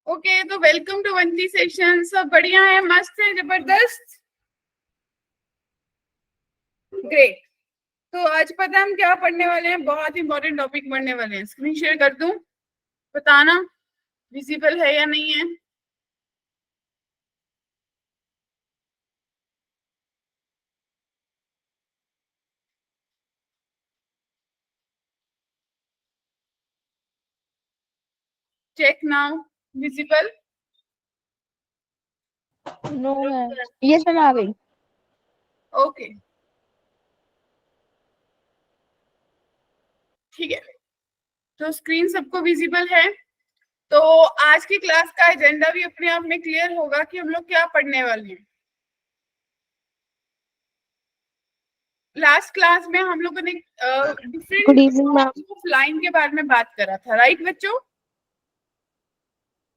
Okay, तो welcome to वंती session. सब बढ़िया है, मस्त है, जबरदस्त, ग्रेट। तो आज पता है हम क्या पढ़ने वाले हैं? बहुत इंपॉर्टेंट टॉपिक पढ़ने वाले हैं। स्क्रीन शेयर कर दूं, बताना विजिबल है या नहीं है। Check now, visible. No ma'am. Yes ma'am, आ गई। ओके, ठीक है। तो स्क्रीन सबको विजिबल है। तो आज की क्लास का एजेंडा भी अपने आप में क्लियर होगा कि हम लोग क्या पढ़ने वाले हैं। लास्ट क्लास में हम लोगों ने good evening ma'am. Different of line के बारे में बात करा था, राइट बच्चों?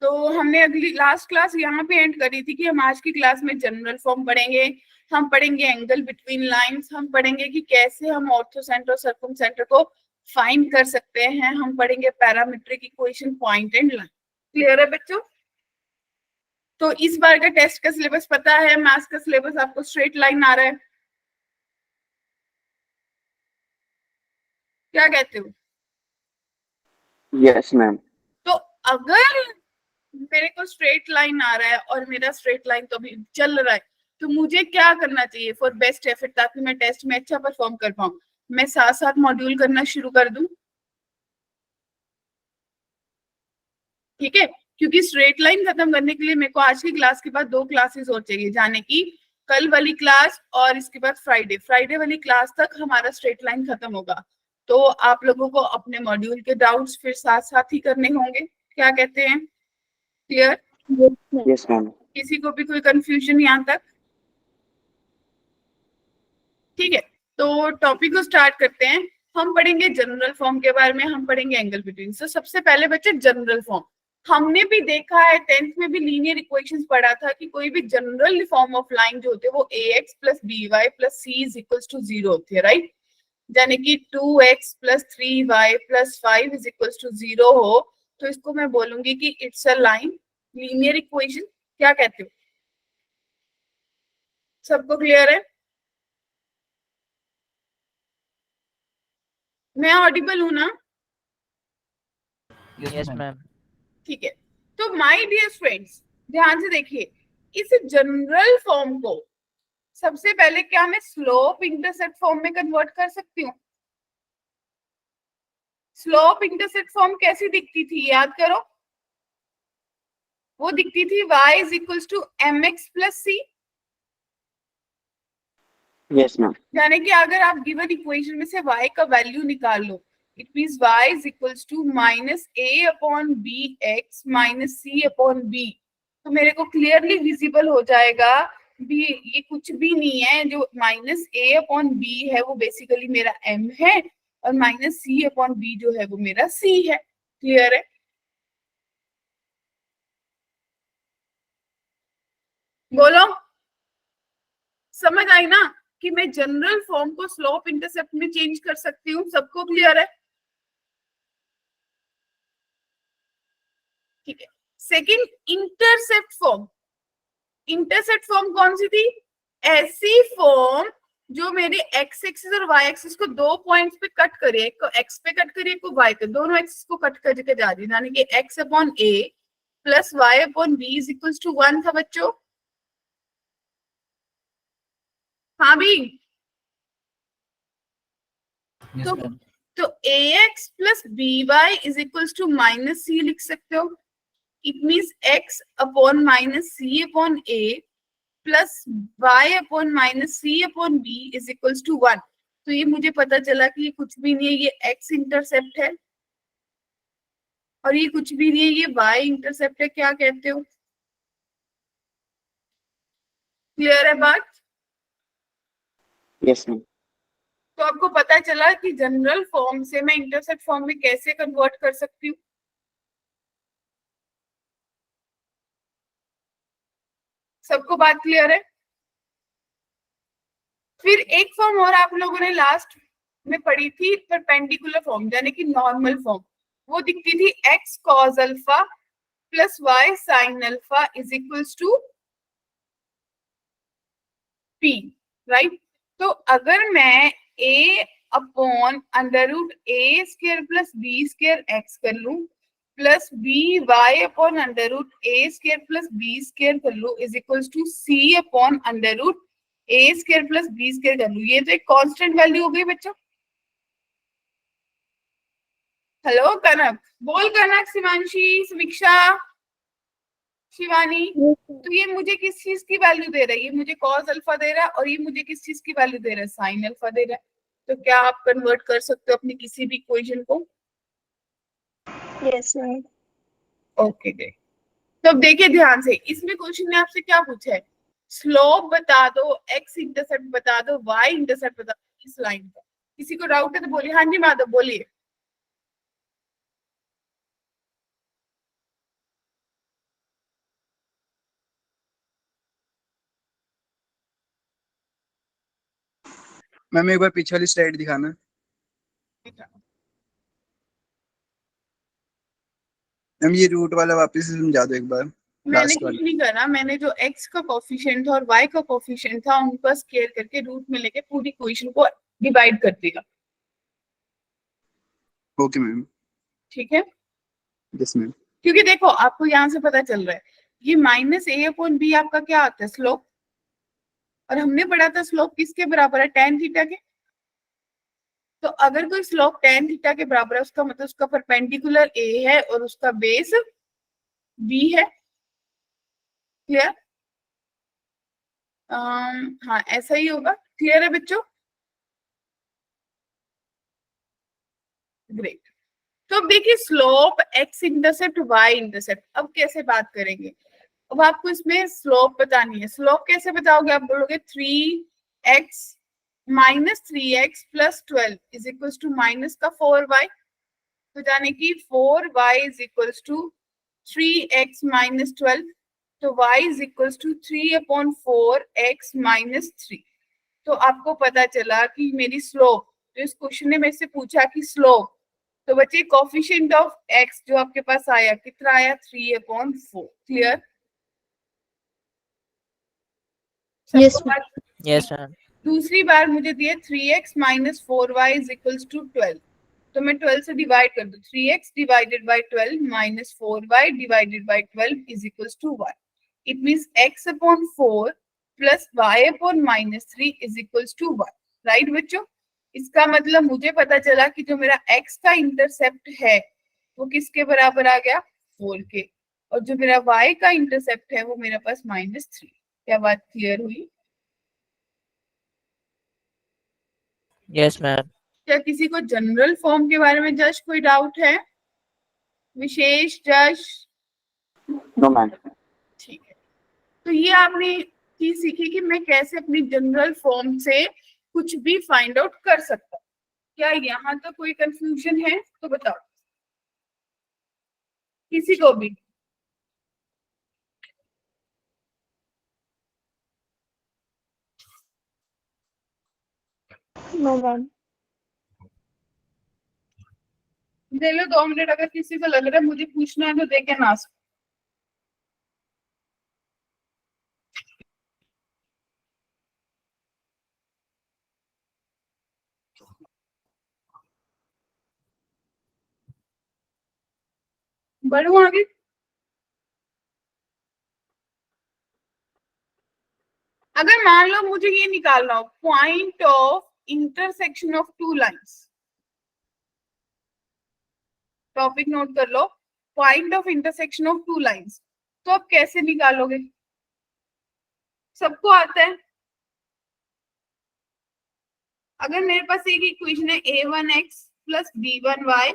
तो हमने अगली लास्ट क्लास यहाँ पे एंड करी थी कि हम आज की क्लास में जनरल फॉर्म पढ़ेंगे, हम पढ़ेंगे एंगल बिटवीन लाइंस, हम पढ़ेंगे कि कैसे हम ऑर्थोसेंटर और सर्कमसेंटर को फाइंड कर सकते हैं, हम पढ़ेंगे parametric equation, point and line. Clear है बच्चों? तो इस बार का टेस्ट का सिलेबस पता है, मैथ्स का सिलेबस आपको स्ट्रेट लाइन आ रहा है, क्या कहते हो? Yes ma'am. तो अगर मेरे को स्ट्रेट लाइन आ रहा है और मेरा स्ट्रेट लाइन तो अभी चल रहा है, तो मुझे क्या करना चाहिए फॉर बेस्ट एफर्ट ताकि मैं टेस्ट में अच्छा परफॉर्म कर पाऊं? मैं साथ साथ मॉड्यूल करना शुरू कर दूं, ठीक है? क्योंकि स्ट्रेट लाइन खत्म करने के लिए मेरे को आज की क्लास के बाद 2 क्लासेस और चाहिए जाने की। कल वाली क्लास और इसके बाद फ्राइडे वाली क्लास तक हमारा स्ट्रेट लाइन खत्म होगा। तो आप लोगों को अपने मॉड्यूल के डाउट्स फिर साथ साथ ही करने होंगे, क्या कहते हैं? क्लियर? Yes ma'am. किसी को भी कोई कंफ्यूजन यहाँ तक? ठीक है, तो टॉपिक को स्टार्ट करते हैं। हम पढ़ेंगे जनरल फॉर्म के बारे में, हम पढ़ेंगे एंगल बिटवीन। तो सबसे पहले बच्चे जनरल फॉर्म। हमने भी देखा है 10th में भी लीनियर इक्वेशंस पढ़ा था कि कोई भी जनरल फॉर्म ऑफ लाइन जो होते हैं वो ax plus by plus c is equals to 0 होती है, राइट? यानी कि 2x plus 3y plus 5 is equals to 0 हो तो इसको मैं बोलूंगी कि it's a line linear equation. क्या कहते हो? सबको क्लियर है? मैं ऑडिबल हूं ना? Yes ma'am. ठीक है, तो माय डियर फ्रेंड्स ध्यान से देखिए, इस जनरल फॉर्म को सबसे पहले क्या मैं स्लोप इंटरसेप्ट फॉर्म में कन्वर्ट कर सकती हूँ? स्लोप इंटरसेप्ट फॉर्म कैसी दिखती थी, याद करो? वो दिखती थी y is equals to mx plus c. Yes ma'am. यानी कि अगर आप गिवन इक्वेशन में से y का वैल्यू निकाल लो, it means y is equals to minus a upon B X minus C upon B. तो मेरे को क्लियरली विजिबल हो जाएगा भी ये कुछ भी नहीं है, जो माइनस a अपॉन बी है वो बेसिकली मेरा m है और माइनस सी अपॉन बी जो है वो मेरा c है। क्लियर है? बोलो, समझ आई ना कि मैं जनरल फॉर्म को स्लोप इंटरसेप्ट में चेंज कर सकती हूँ? सबको क्लियर है? ठीक है। Second, intercept form. Intercept form कौन सी थी? ऐसी फॉर्म जो मेरे एक्स एक्सिस और वाई एक्सिस को 2 पॉइंट्स पे कट करे, एक को एक्स पे कट करे, एक को वाई पे, दोनों एक्सिस को कट करके जा रही है, यानी कि x upon a plus y upon b is equals to 1 था बच्चों। हाँ भी। यस तो मैम। तो ax plus by is equals to minus C लिख सकते हो। It means x upon minus C upon a plus y upon minus C upon b is equals to 1। तो ये मुझे पता चला कि ये कुछ भी नहीं है, ये x इंटरसेप्ट है और ये कुछ भी नहीं है, ये y इंटरसेप्ट है। क्या कहते हो? क्लियर है बात? Yes ma'am. तो आपको पता चला कि जनरल फॉर्म से मैं इंटरसेप्ट फॉर्म में कैसे कन्वर्ट कर सकती हूँ। सबको बात क्लियर है? फिर एक फॉर्म और आप लोगों ने लास्ट में पढ़ी थी, परपेंडिकुलर फॉर्म यानी कि नॉर्मल फॉर्म। वो दिखती थी X cos alpha plus Y sine alpha is equals to P, right. तो अगर मैं a upon under root A square plus B square X कर लूं plus B Y upon under root A square plus B square कर लूं is equals to C upon under root A square plus B square कर लूं, ये तो एक constant value हो गई बच्चों। हेलो कनक, बोल कनक, शिवांशी, समीक्षा, शिवानी। तो ये मुझे किस चीज की वैल्यू दे रहा है? ये मुझे कॉस अल्फा दे रहा है और ये मुझे किस चीज की वैल्यू दे रहा है? साइन अल्फा दे रहा है। तो क्या आप कन्वर्ट कर सकते हो अपनी किसी भी इक्वेशन को? Yes ma'am. Okay great. तो अब देखिए ध्यान से, इसमें क्वेश्चन ने आपसे क्या पूछा है? स्लोप बता दो, एक्स इंटरसेप्ट बता दो, वाई इंटरसेप्ट बता दो इस लाइन का। किसी को डाउट है तो बोलिए। हाँ जी माधव बोलिए। मैम एक बार पीछे वाली स्लाइड दिखाना। मैम ये रूट वाला वापस से समझा दो एक बार। मैंने लास्ट कुछ वाला। नहीं करा, मैंने जो x का कोफिशिएंट था और y का कोफिशिएंट था उनको स्केयर करके रूट में लेके पूरी इक्वेशन को डिवाइड कर दिया। Okay ma'am. ठीक है, यस मैम। क्योंकि देखो आपको यहाँ से पता चल रहा है ये माइनस ए अपॉन बी आपका क्या आता है? स्लोप। और हमने पढ़ा था स्लोप किसके बराबर है? tan थीटा के। तो अगर कोई स्लोप tan थीटा के बराबर है उसका मतलब उसका परपेंडिकुलर a है और उसका बेस b है। क्लियर? हाँ ऐसा ही होगा। क्लियर है बच्चों? ग्रेट। तो अब देखिए slope x intercept y intercept, अब कैसे बात करेंगे? अब आपको इसमें स्लोप बतानी है। स्लोप कैसे बताओगे? आप बोलोगे 3x minus 3x plus 12 is equal to minus का 4y, तो जाने की 4y is equal to 3x minus 12, तो y is equal to 3 upon 4x minus 3। तो आपको पता चला कि मेरी स्लोप, जो इस क्वेश्चन ने मेरे से पूछा कि स्लोप, तो बच्चे कोफिशिएंट ऑफ x जो आपके पास आया कितना आया? 3 upon 4। Clear? Yes yes ma'am. दूसरी बार मुझे दिया 3x minus 4y is equals to 12, तो मैं 12 से डिवाइड कर दूं। 3x divided by 12 minus 4y divided by 12 is equals to y। It means x upon 4 plus y upon minus 3 is equals to y। Right बच्चों? इसका मतलब मुझे पता चला कि जो मेरा x का इंटरसेप्ट है वो किसके बराबर आ गया? 4 के, और जो मेरा y का इंटरसेप्ट है वो मेरे पास माइनस 3। क्या बात क्लियर हुई? Yes ma'am. क्या किसी को जनरल फॉर्म के बारे में जस्ट कोई डाउट है? विशेष जश? No ma'am. ठीक है, तो ये आपने चीज सीखी कि मैं कैसे अपनी जनरल फॉर्म से कुछ भी फाइंड आउट कर सकता हूँ। क्या यहाँ तक कोई कंफ्यूजन है तो बताओ किसी को भी। No ma'am. दे लो 2 मिनट, अगर किसी को लग रहा है मुझे पूछना है तो दे के ना। बढ़ू आगे। अगर मान लो मुझे ये निकालना हो point of intersection of two lines, topic note कर लो, point of intersection of two lines, तो आप कैसे निकालोगे? सबको आता है? अगर मेरे पास एक इक्वेशन है a1x plus b1y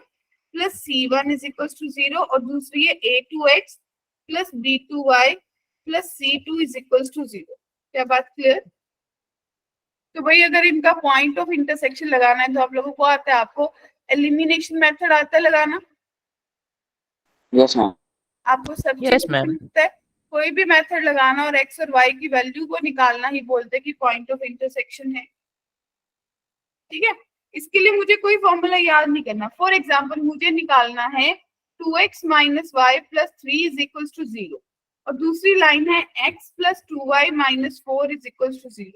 plus c1 is equal to 0 और दूसरी है a2x plus b2y plus c2 is equal to 0, क्या बात क्लियर? तो भाई अगर इनका पॉइंट ऑफ इंटरसेक्शन लगाना है तो आप लोगों को आता है, आपको एलिमिनेशन मेथड आता है लगाना? Yes ma'am. आपको सब Yes, चीज ma'am. पता है? कोई भी मेथड लगाना और x और y की वैल्यू को निकालना ही बोलते कि पॉइंट ऑफ इंटरसेक्शन है। ठीक है, इसके लिए मुझे कोई फॉर्मूला याद नहीं करना। फॉर एग्जाम्पल मुझे निकालना है 2x minus y plus 3 is equals to 0 और दूसरी लाइन है x plus 2y minus 4 is equals to 0।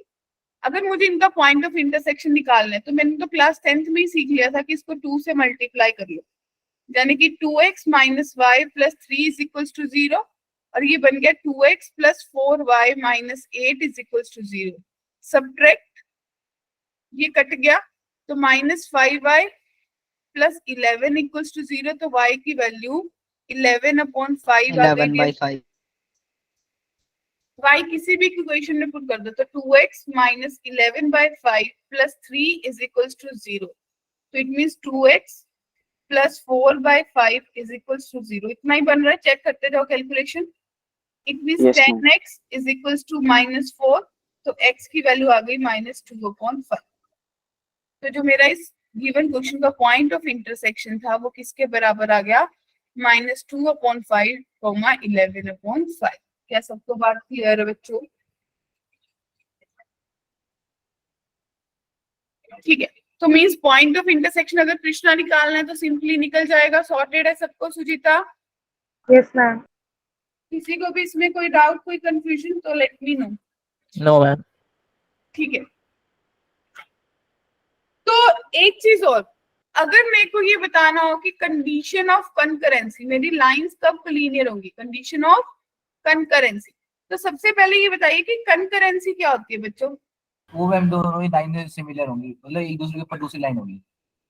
अगर मुझे इनका पॉइंट ऑफ इंटरसेक्शन निकालना है तो मैंने तो क्लास 10th में ही सीख लिया था कि इसको 2 से मल्टीप्लाई कर लो, यानी कि 2x minus y plus 3 is equals to 0 और ये बन गया 2x plus 4y minus 8 is equals to 0। Subtract, ये कट गया तो minus 5y plus 11 equals to 0, तो y की वैल्यू 11/5 आ 11 गई by है। 5. y किसी भी इक्वेशन में पुट कर दो तो 2x minus 11/5 plus 3 is equals to 0, तो it means 2x plus 4/5 is equals to 0। इतना ही बन रहा है, चेक करते जाओ calculation. It means Yes, ma'am. 10x is equals to minus 4, तो x की वैल्यू आ गई माइनस 2/5। तो जो मेरा इस गिवन क्वेश्चन का पॉइंट ऑफ इंटरसेक्शन था वो किसके बराबर आ गया, माइनस 2/5 कॉमा 11/5। क्या सबको बात क्लियर है बच्चों? ठीक है, तो मींस पॉइंट ऑफ इंटरसेक्शन अगर कृष्णा निकालना है तो सिंपली निकल जाएगा। सॉर्टेड है सबको सुजीता? Yes, ma'am. किसी को भी इसमें कोई डाउट, कोई कंफ्यूजन तो let me know. No, ma'am. ठीक है, तो एक चीज और, अगर मेरे को ये बताना हो कि कंडीशन ऑफ कंकरेंसी, मेरी लाइंस कब लीनियर होंगी, कंडीशन ऑफ कंकरेंसी, तो सबसे पहले ये बताइए कि कंकरेंसी क्या होती है बच्चों? वो मैम दोनों ही लाइन सिमिलर होंगी, मतलब एक दूसरे के ऊपर दूसरी लाइन होगी,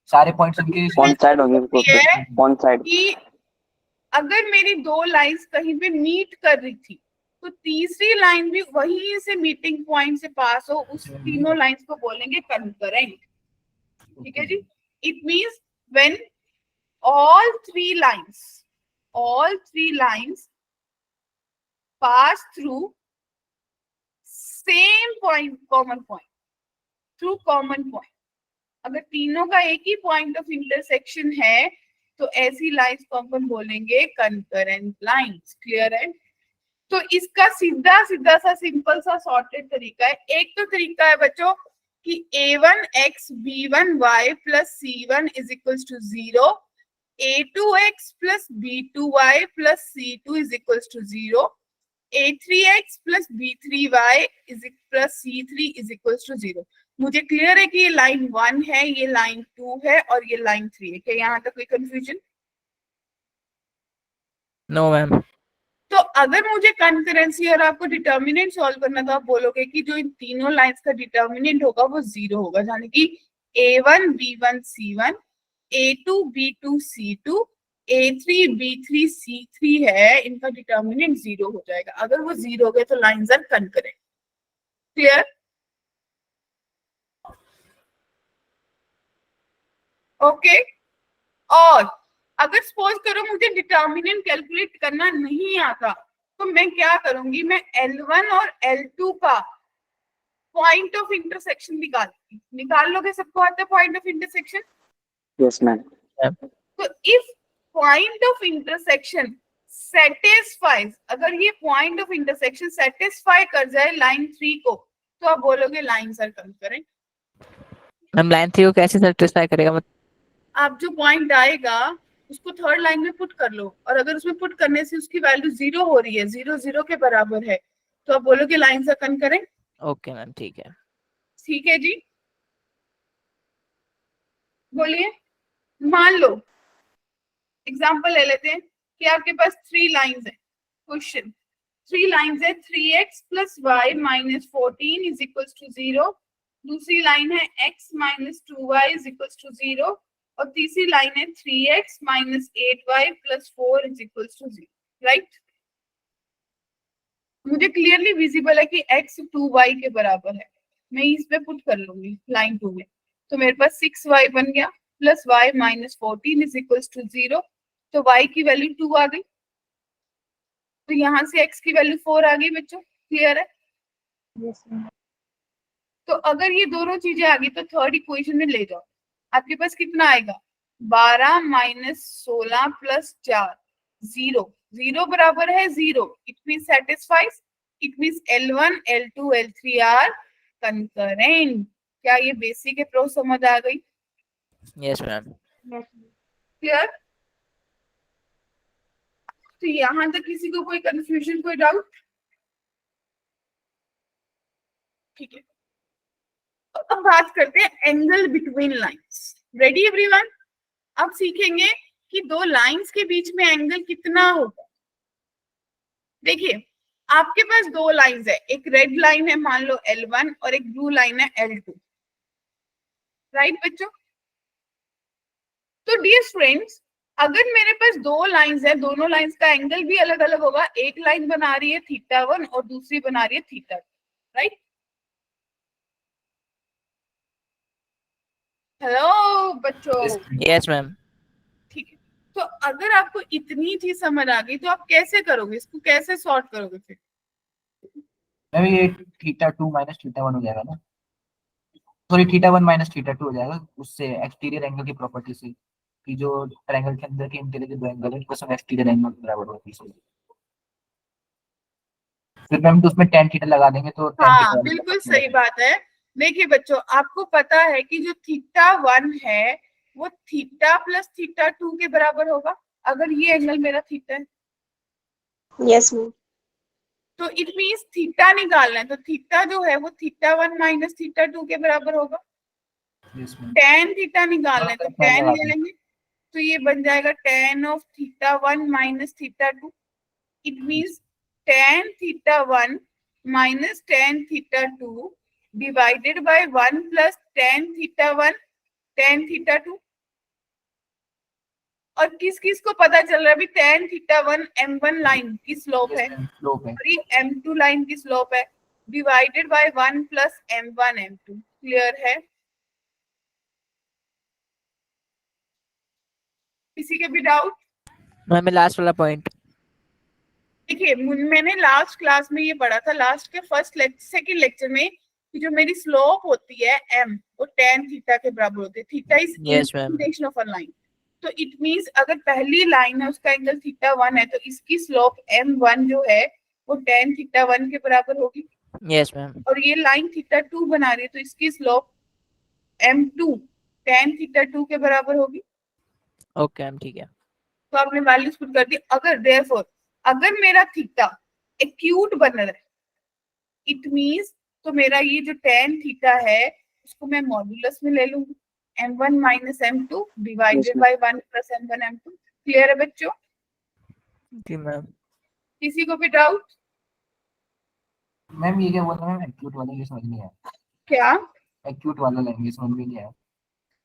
सारे पॉइंट्स उनके Coincide होगी, है coincide. कि अगर मेरी दो लाइंस कहीं पे मीट कर रही थी तो तीसरी लाइन भी वहीं से मीटिंग पॉइंट से पास हो, उस तीनों लाइंस को बोलेंगे कंकरेंट। ठीक है जी, it means when all three lines pass through same point, common point, through common point। अगर तीनों का एक ही पॉइंट ऑफ इंटरसेक्शन है तो ऐसी लाइंस को अपन बोलेंगे कंकरेंट लाइंस। क्लियर है? तो इसका सीधा सीधा सा सिंपल सा सॉर्टेड तरीका है। एक तो तरीका है बच्चों कि a1x b1y plus c1 is equals to 0, a2x plus b2y plus c2 is equals to 0, a3x plus b3y is plus c3 is equals to 0। मुझे क्लियर है कि ये लाइन 1 है, ये लाइन 2 है और ये लाइन 3 है। क्या यहाँ तक कोई कंफ्यूजन? No, ma'am. तो अगर मुझे कंकरेंसी और आपको डिटर्मिनेंट सॉल्व करना तो आप बोलोगे कि जो इन तीनों लाइंस का डिटर्मिनेंट होगा वो 0 होगा, यानी कि a1 b1 c1, a2 b2 c2, a3 b3 c3 है, इनका डिटर्मिनेंट 0 हो जाएगा। अगर वो 0 हो गए तो lines are concurrent. Clear? Okay. और अगर सपोज करो मुझे डिटर्मिनेंट कैलकुलेट करना नहीं आता तो मैं क्या करूंगी, मैं L1 और L2 का पॉइंट ऑफ इंटरसेक्शन निकाल लोगे? सबको आता है point of intersection? Yes, ma'am. तो if point of intersection satisfies, अगर ये पॉइंट ऑफ इंटरसेक्शन सेटिस्फाई कर जाए लाइन 3 को तो आप बोलोगे lines are concurrent. Ma'am line 3 को कैसे सेटिस्फाई करेगा? आप जो पॉइंट आएगा उसको थर्ड लाइन में पुट कर लो और अगर उसमें पुट करने से उसकी वैल्यू 0 हो रही है, 0 0 के बराबर है, तो आप बोलोगे lines are concurrent. Okay ma'am, ठीक है। ठीक है जी, बोलिए। मान लो एग्जांपल ले लेते हैं कि आपके पास 3 लाइंस है। क्वेश्चन 3 लाइंस है, 3x plus y minus 14 is equals to 0, दूसरी लाइन है x minus 2y is equals to 0 और तीसरी लाइन है 3x minus 8y plus 4 is equals to 0। Right? मुझे क्लियरली विजिबल है कि x 2y के बराबर है, मैं इस पे पुट कर लूंगी लाइन 2 में, तो मेरे पास 6y बन गया plus y minus 14 is equals to 0, तो y की वैल्यू 2 आ गई, तो यहाँ से x की वैल्यू 4 आ गई बच्चों। क्लियर है? Yes, ma'am. तो अगर ये दोनों चीजें आ गई तो थर्ड इक्वेशन में ले जाओ, आपके पास कितना आएगा, 12 माइनस 16 प्लस 4, 0, 0 बराबर है 0, it means satisfies, it means L1 L2 L3 are concurrent. क्या ये बेसिक अप्रोच समझ आ गई? Yes ma'am. क्लियर? तो यहां तक किसी को कोई कंफ्यूजन, कोई डाउट? ठीक है, तो अब बात करते हैं angle between lines. Ready everyone? अब सीखेंगे कि दो लाइंस के बीच में एंगल कितना होगा। देखिए, आपके पास दो लाइंस है, एक रेड लाइन है मान लो L1 और एक ब्लू लाइन है L2, राइट बच्चों? तो डियर फ्रेंड्स, अगर मेरे पास दो लाइंस है, दोनों लाइंस का एंगल भी अलग अलग होगा। एक लाइन बना रही है θ1 और दूसरी बना रही है θ2, राइट? हेलो बच्चों, यस मैम। ठीक है। तो अगर आपको इतनी चीज समझ आ गई तो आप कैसे करोगे इसको, कैसे सॉर्ट करोगे फिर? मैम ये θ2 माइनस θ1 हो जाएगा ना, सॉरी θ1 माइनस θ2 हो जाएगा, उससे एक्सटीरियर एंगल की प्रॉपर्टी से कि जो ट्रायंगल के अंदर के इंटीरियर दो एंगल है उनका सम एक्सटीरियर एंगल के बराबर होगा इसलिए। फिर मैम तो उसमें tan थीटा लगा देंगे तो tan हाँ थीटा बिल्कुल सही बात है। देखिए बच्चों, आपको पता है कि जो θ1 है वो θ प्लस θ2 के बराबर होगा। अगर ये एंगल मेरा थीटा है Yes, ma'am. तो इट मींस थीटा निकालना है, तो थीटा जो है वो θ1 माइनस θ2 के बराबर होगा। Yes, ma'am. tan थीटा निकालना है तो हाँ, tan लगा ले दें। लेंगे, तो ये बन जाएगा tan of θ1 minus θ2। It means tan θ1 minus tan θ2 divided by 1 plus tan θ1 tan θ2। और किस किस को पता चल रहा है अभी tan θ1 m1 लाइन की स्लोप है Yes, ma'am. Slope है। और ये m2 लाइन की स्लोप है, divided by 1 plus m1 m2। Clear है? किसी के भी डाउट? मैम लास्ट वाला पॉइंट। देखिए, मैंने लास्ट क्लास में ये पढ़ा था, लास्ट के सेकंड लेक्चर में, कि जो मेरी स्लोप होती है m वो tan थीटा के बराबर होती है। Theta is Yes, ma'am. Inclination of a line. तो इट मींस अगर पहली लाइन है उसका एंगल θ1 है तो इसकी स्लोप m1 जो है वो tan θ1 के बराबर होगी। Yes ma'am. और ये लाइन θ2 बना रही है तो इसकी स्लोप m2 tan θ2 के बराबर होगी। ओके मैम, ठीक है। तो आपने वैल्यूज पुट कर दी। अगर देयरफॉर अगर मेरा थीटा एक्यूट बन रहा है, इट मींस तो मेरा ये जो tan थीटा है उसको मैं मॉड्यूलस में ले लूंगी, m1 minus m2 divided by 1 plus m1 m2। Clear है बच्चों? जी मैम। किसी को भी डाउट? मैम ये क्या बोल रहे हैं, एक्यूट वाला ये समझ नहीं आया। क्या? एक्यूट वाला लैंग्वेज समझ में नहीं आया।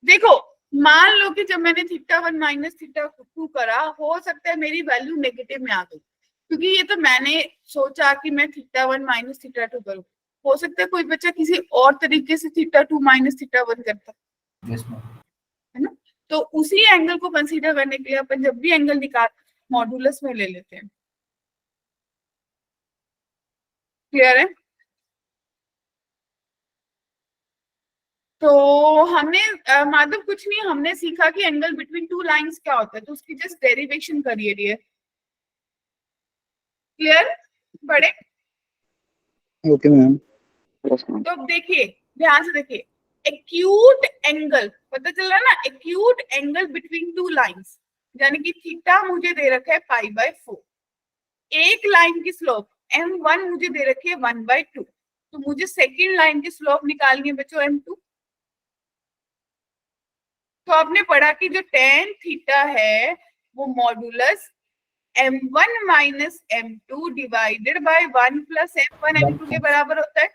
देखो, मान लो कि जब मैंने θ1 माइनस θ2 करा, हो सकता है मेरी वैल्यू नेगेटिव में आ गई, क्योंकि ये तो मैंने सोचा कि मैं θ1 माइनस θ2 करूं। हो सकता है कोई बच्चा किसी और तरीके से θ2 माइनस θ1 करता, यस मैम। है ना? तो उसी एंगल को कंसीडर करने के लिए अपन जब भी एंगल निकाल मॉड्यूलस में ले लेते हैं। क्लियर है? तो हमने माधव कुछ नहीं, हमने सीखा कि एंगल बिटवीन टू लाइंस क्या होता है, तो उसकी जस्ट डेरिवेशन करिए डियर। क्लियर? बड़े ओके मैम। Yes ma'am. तो देखिए, ध्यान से देखिए, एक्यूट एंगल पता चल रहा है ना, acute angle between two lines, यानी कि थीटा मुझे दे रखा है π/4, एक लाइन की स्लोप m1 मुझे दे रखी है 1/2, तो मुझे सेकंड लाइन की स्लोप निकालनी है बच्चों m2। तो आपने पढ़ा कि जो tan थीटा है वो modulus m1 minus m2 divided by 1 plus m1 m2 के बराबर होता है।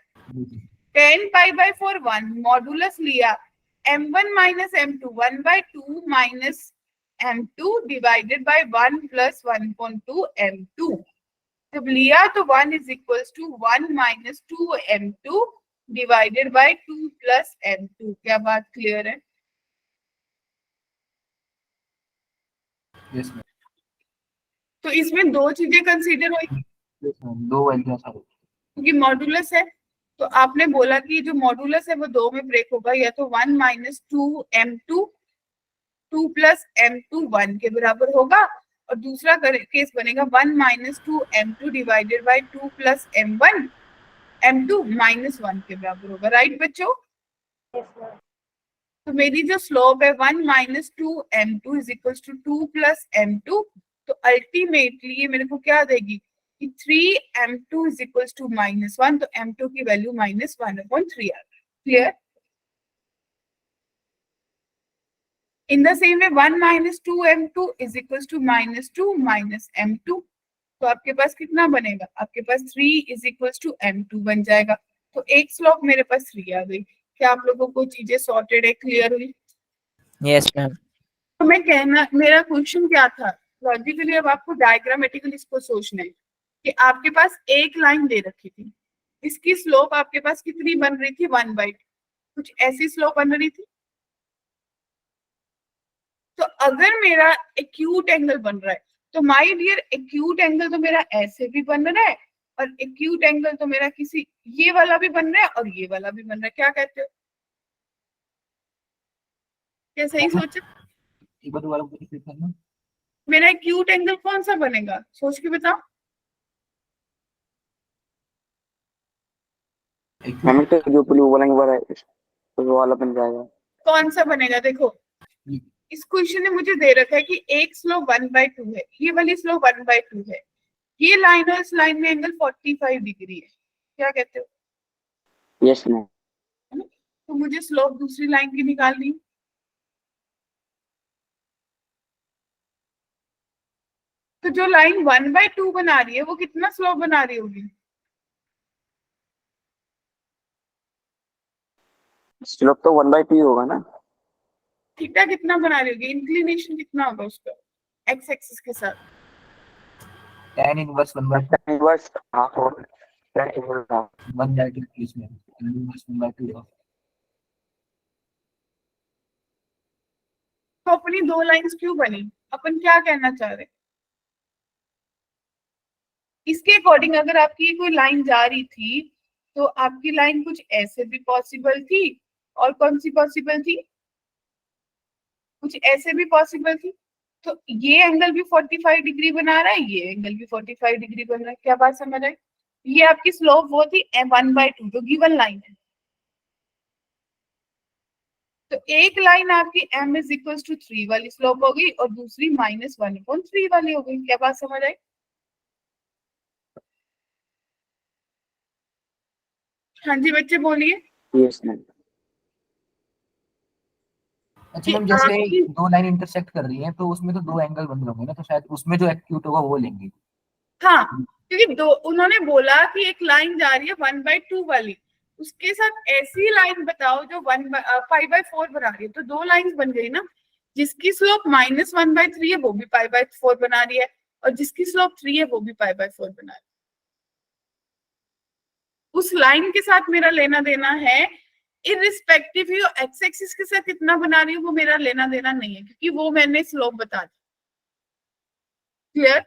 tan π/4 1 मॉड्यूलस लिया m1 minus m2 1/2 minus m2 divided by 1 plus 1/2 m2। जब लिया तो 1 is equals to 1 minus 2 m2 divided by 2 plus m2। क्या बात क्लियर है? Yes ma'am. तो इसमें दो चीजें कंसीडर हुई, यस मैम, दो वैल्यू सारे। क्योंकि मॉड्यूलस है तो आपने बोला कि जो मॉड्यूलस है वो दो में ब्रेक होगा, या तो 1 माइनस 2 m2 2 प्लस m2 1 के बराबर होगा, और दूसरा केस बनेगा 1 minus 2 m2 divided by 2 plus m1 m2 minus 1 के बराबर होगा। राइट बच्चों? Yes, ma'am. तो मेरी जो स्लोप है 1 minus 2 m2 is equal to 2 plus m2, तो तो अल्टीमेटली ये मेरे को क्या देगी कि 3m2 इज इक्वल्स टू -1, तो m2 की वैल्यू -1/3 आ गई। Clear? In the same way 1 minus 2m2 is equals to -2 minus m2, तो आपके पास कितना बनेगा? आपके पास 3 is equals to m2 बन जाएगा। तो एक स्लोप मेरे पास 3 आ गई। क्या आप लोगों को चीजें सॉर्टेड है, क्लियर हुई? Yes ma'am. तो मैं कहना, मेरा क्वेश्चन क्या था, लॉजिकली अब आपको डायग्रामेटिकली इसको सोचना है कि आपके पास एक लाइन दे रखी थी, इसकी स्लोप आपके पास कितनी बन रही थी? 1/2। कुछ ऐसी स्लोप बन रही थी। तो अगर मेरा एक्यूट एंगल बन रहा है, तो माय डियर एक्यूट एंगल तो मेरा ऐसे भी बन रहा है और एक्यूट एंगल तो मेरा किसी ये वाला भी बन रहा है और ये वाला भी बन रहा है। क्या कहते हो? क्या सही सोचा? एक बार दोबारा रिपीट करना। मेरा एक्यूट एंगल कौन सा बनेगा? सोच के बताओ। मैम तो जो ब्लू वाला वाला है वो वाला बन जाएगा। कौन सा बनेगा? देखो इस क्वेश्चन ने मुझे दे रखा है कि एक स्लोप 1/2 है, ये वाली स्लोप 1/2 है, ये लाइन और इस लाइन में एंगल 45 डिग्री है। क्या कहते हो? Yes ma'am. तो मुझे स्लोप दूसरी लाइन की निकालनी है। तो जो लाइन 1/2 बना रही है वो कितना स्लोप बना रही होगी? स्लोप तो 1/2 होगा ना। थीटा कितना बना रही होगी? इंक्लिनेशन कितना होगा उसका एक्स एक्सिस के साथ? tan इनवर्स 1/2 इनवर्स हाफ और tan इनवर्स हाफ 1/2 इसमें tan इनवर्स 1/2 तो अपनी दो लाइंस क्यों बनी? अपन क्या कहना चाह रहे? इसके अकॉर्डिंग अगर आपकी ये कोई लाइन जा रही थी तो आपकी लाइन कुछ ऐसे भी पॉसिबल थी और कौन सी पॉसिबल थी? कुछ ऐसे भी पॉसिबल थी। तो ये एंगल भी 45 डिग्री बना रहा है, ये एंगल भी 45 डिग्री बन रहा है। क्या बात समझ आई? ये आपकी स्लोप वो थी 1/2 जो गिवन लाइन है। तो एक लाइन आपकी m इज इक्वल टू 3 वाली स्लोप हो गई और दूसरी -1/3 वाली हो गई। क्या बात समझ आई? हाँ जी बच्चे बोलिए। Yes ma'am. अच्छा मैम, जैसे दो लाइन इंटरसेक्ट कर रही है तो उसमें तो दो एंगल बन रहे होंगे ना, तो शायद उसमें जो एक्यूट होगा वो लेंगे। हाँ, क्योंकि दो उन्होंने बोला कि एक लाइन जा रही है 1/2 वाली, उसके साथ ऐसी लाइन बताओ जो 5/4 बना रही है, तो दो लाइंस बन गई ना। जिसकी स्लोप -1/3 है वो भी 5/4 बना रही है और जिसकी स्लोप 3 है वो भी 5/4 बना रही है। उस लाइन के साथ मेरा लेना देना है, इररिस्पेक्टिव ही एक्स एक्सिस के साथ कितना बना रही हूँ वो मेरा लेना देना नहीं है, क्योंकि वो मैंने स्लोप बता दी। क्लियर?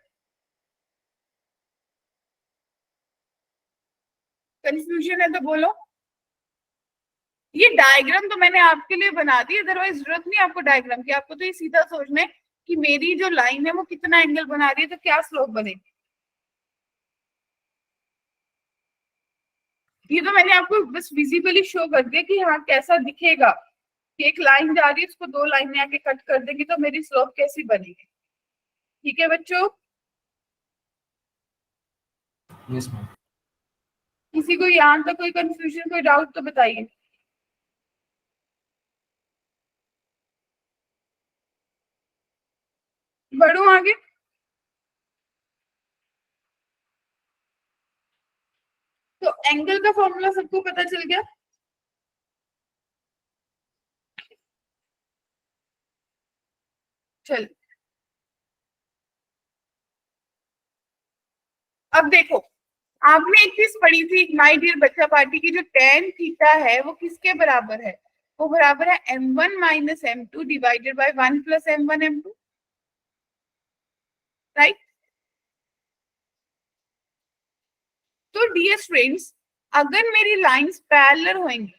कंफ्यूजन है तो बोलो। ये डायग्राम तो मैंने आपके लिए बना दी, अदरवाइज जरूरत नहीं आपको डायग्राम की। आपको तो ये सीधा सोचना है कि मेरी जो लाइन है वो कितना एंगल बना रही है, तो क्या स्लोप बनेगी। ये तो मैंने आपको बस विजिबली शो कर दिया कि हाँ कैसा दिखेगा कि एक लाइन जा रही है उसको दो लाइन में आके कट कर देंगे तो मेरी स्लोप कैसी बनेगी। ठीक है बच्चों? Yes ma'am. किसी को यहाँ तक कोई कंफ्यूजन, कोई डाउट तो बताइए। बढ़ो आगे। तो एंगल का फॉर्मूला सबको पता चल गया? चल अब देखो, आपने एक चीज पढ़ी थी माय डियर बच्चा पार्टी की, जो tan थीटा है वो किसके बराबर है? वो बराबर है m1 minus m2 divided by 1 plus m1 m2, right? तो डियर फ्रेंड्स, अगर मेरी लाइंस पैरेलल होंगी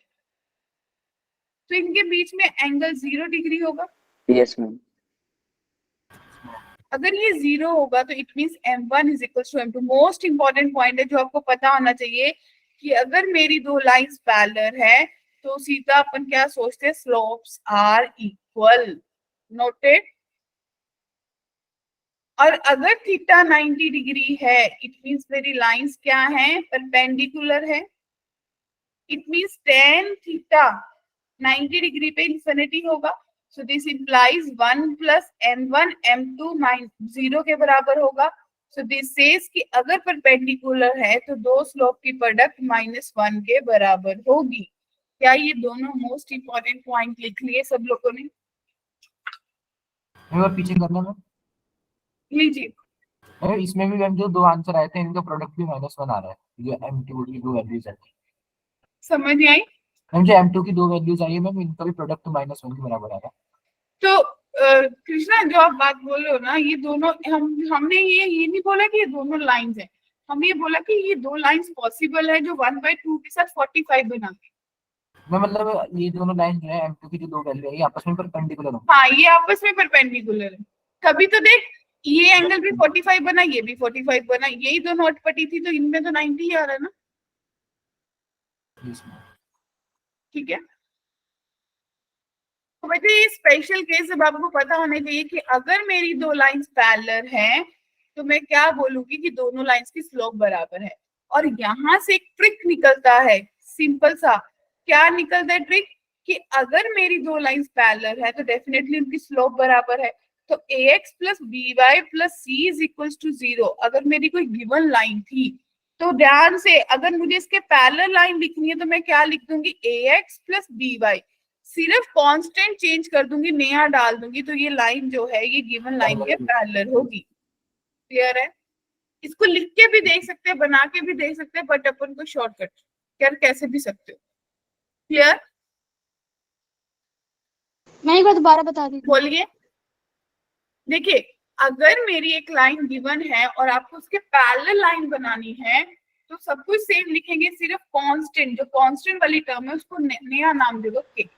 तो इनके बीच में एंगल 0 डिग्री होगा। Yes ma'am. अगर ये 0 होगा तो it means m1 is equal to m2। Most important point है जो आपको पता होना चाहिए कि अगर मेरी दो लाइंस पैरेलल है तो सीधा अपन क्या सोचते हैं, स्लोप्स आर इक्वल। नोटेड? और अगर थीटा 90 डिग्री है, इट मींस मेरी लाइंस क्या है, परपेंडिकुलर है। It means tan theta 90 degree पे इंफिनिटी होगा। So this implies 1 plus m1 m2 0 के बराबर होगा। सो दिस सेज कि अगर परपेंडिकुलर है तो दो स्लोप की प्रोडक्ट -1 के बराबर होगी। क्या ये दोनों मोस्ट इंपॉर्टेंट पॉइंट लिख लिए सब लोगों ने? एक बार पीछे करना मैम। लीजिए। मैम इसमें भी मैम जो दो आंसर आए थे इनका प्रोडक्ट भी -1 आ रहा है, जो m2 की दो वैल्यूज आती समझ नहीं आई? है। मैम जो m2 की दो वैल्यूज आई है मैम, इनका भी प्रोडक्ट तो -1 के बराबर आ रहा है। तो कृष्णा जो आप बात बोल रहे हो ना, ये दोनों हमने ये नहीं बोला कि ये दोनों लाइंस है, हम ये बोला कि ये दो लाइंस पॉसिबल है जो 1/2 के साथ 45 बनाती। मैं मतलब ये दोनों लाइन जो है m2 की जो दो वैल्यू है ये आपस में परपेंडिकुलर हो। हाँ, ये आपस में परपेंडिकुलर है। कभी तो देख, ये एंगल भी 45 बना, ये भी 45 बना, यही दोनों अटपटी थी, तो इनमें तो 90 ही आ रहा है ना। ठीक है, तो बेटे ये स्पेशल केस अब आपको पता होने चाहिए कि अगर मेरी दो लाइंस पैरेलल हैं तो मैं क्या बोलूंगी कि दोनों लाइंस की स्लोप बराबर है। और यहां से एक ट्रिक निकलता है, सिंपल सा। क्या निकलता है ट्रिक? कि अगर मेरी दो लाइंस पैरेलल है तो डेफिनेटली उनकी स्लोप बराबर है। तो ax plus by plus c is equal to 0 अगर मेरी कोई गिवन लाइन थी, तो ध्यान से अगर मुझे इसके पैरेलल लाइन लिखनी है तो मैं क्या लिख दूंगी, ax प्लस by। सिर्फ कांस्टेंट चेंज कर दूंगी, नया डाल दूंगी, तो ये लाइन जो है ये गिवन लाइन के पैरेलल होगी। क्लियर है? इसको लिख के भी देख सकते हैं, बना के भी देख सकते हैं, बट अपन को शॉर्टकट कर कैसे भी सकते हो। क्लियर? मैं एक बार दोबारा बता दी। बोलिए। देखिए, अगर मेरी एक लाइन गिवन है और आपको उसके पैरेलल लाइन बनानी है तो सब कुछ सेम लिखेंगे, सिर्फ कांस्टेंट, जो कांस्टेंट वाली टर्म है उसको नया नाम दे दो के।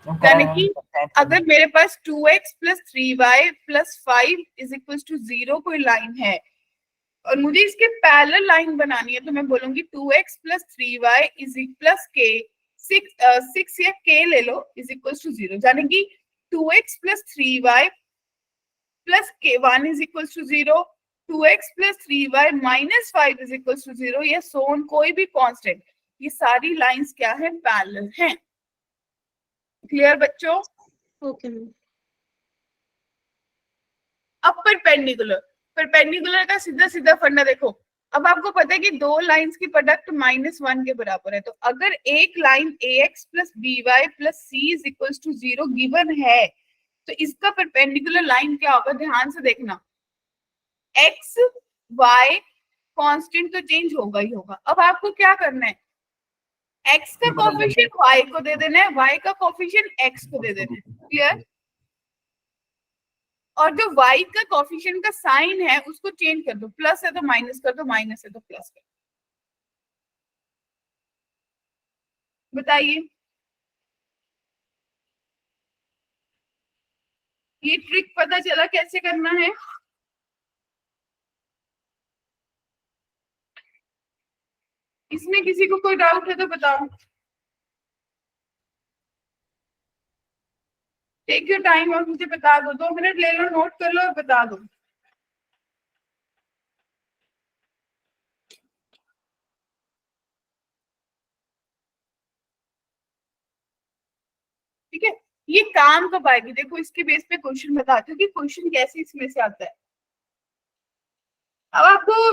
यानी कि अगर मेरे पास 2x plus 3y plus 5 is equal to 0 कोई लाइन है और मुझे इसके पैरेलल लाइन बनानी है तो मैं बोलूंगी 2x plus 3y is plus के 6 या k ले लो इज इक्वल टू 0। यानी कि 2x प्लस 3y प्लस के 1 is equal to 0, 2x plus 3y minus 5 is equal to 0, या सोन कोई भी कांस्टेंट, ये सारी लाइंस क्या है, पैरेलल हैं। क्लियर बच्चों? Okay ma'am. अब परपेंडिकुलर, परपेंडिकुलर का सीधा सीधा फंडा देखो। अब आपको पता है कि दो लाइंस की प्रोडक्ट -1 के बराबर है, तो अगर एक line ax plus by plus c is equal to 0 given है तो इसका परपेंडिकुलर लाइन क्या होगा, ध्यान से देखना। x y कांस्टेंट तो चेंज होगा ही होगा। अब आपको क्या करना है, x का कोफिशिएंट y को दे देना है, y का कोफिशिएंट x को दे देना है। क्लियर? और जो y का कोफिशिएंट का साइन है उसको चेंज कर दो, प्लस है तो माइनस कर दो, माइनस है तो प्लस कर दो। बताइए, ये ट्रिक पता चला कैसे करना है? इसमें किसी को कोई डाउट है तो बताओ। टेक योर टाइम और मुझे बता दो, 2 मिनट ले लो, नोट कर लो और बता दो। ठीक है, ये काम कब आएगी देखो, इसके बेस पे क्वेश्चन बताती हूँ कि क्वेश्चन कैसे इसमें से आता है। अब आपको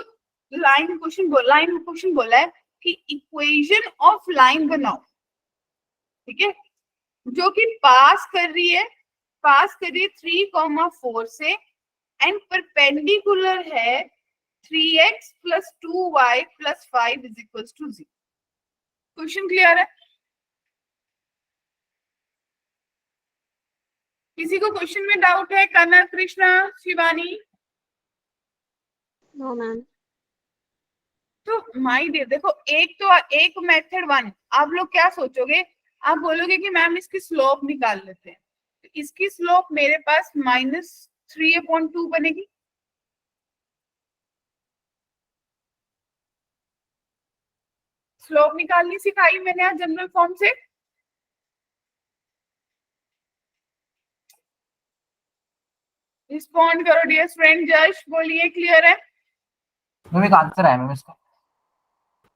लाइन क्वेश्चन बोला है कि इक्वेशन ऑफ लाइन बनाओ। ठीक है, जो कि पास कर रही है 3,4 से एंड परपेंडिकुलर है 3x plus 2y plus 5 is equal to 0। Question clear है? किसी को क्वेश्चन में डाउट है? कनक, कृष्णा, शिवानी? No ma'am. तो माई डियर देखो, एक मेथड 1 आप लोग क्या सोचोगे, आप बोलोगे कि मैम इसकी स्लोप निकाल लेते हैं। तो इसकी स्लोप मेरे पास -3/2 बनेगी। स्लोप निकालनी सिखाई मैंने आज जनरल फॉर्म से। रिस्पॉन्ड करो डियर फ्रेंड। जश बोलिए, क्लियर है? मैम एक आंसर है मैम इसका,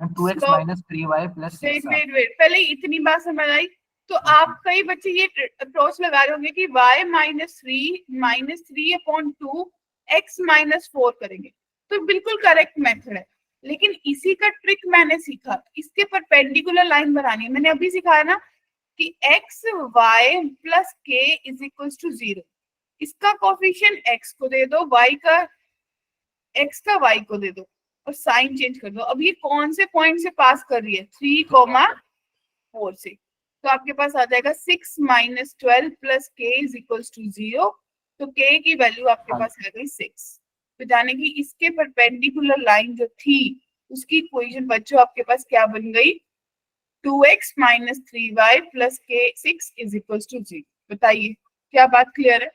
2x Slope- minus 3y plus 6 wait पहले इतनी बात समझ आई तो आप कई बच्चे ये अप्रोच लगा रहे होंगे कि y minus three upon two x minus 4 करेंगे, तो बिल्कुल करेक्ट मेथड है, लेकिन इसी का ट्रिक मैंने सीखा। इसके परपेंडिकुलर लाइन बनानी है, मैंने अभी सिखाया ना कि x y plus k is equal to 0। इसका कोफिशिएंट x को दे दो, y का x का y को दे दो और साइन चेंज कर दो। अब ये कौन से पॉइंट से पास कर रही है? 3,4 से, तो आपके पास आ जाएगा 6 minus 12 plus K is equal to 0। तो के की वैल्यू आपके पास आ गई 6। तो जाने की इसके परपेंडिकुलर लाइन जो थी उसकी इक्वेशन बच्चों आपके पास क्या बन गई? 2x माइनस 3y प्लस के 6 इज इक्वल टू 0। बताइए क्या बात क्लियर है?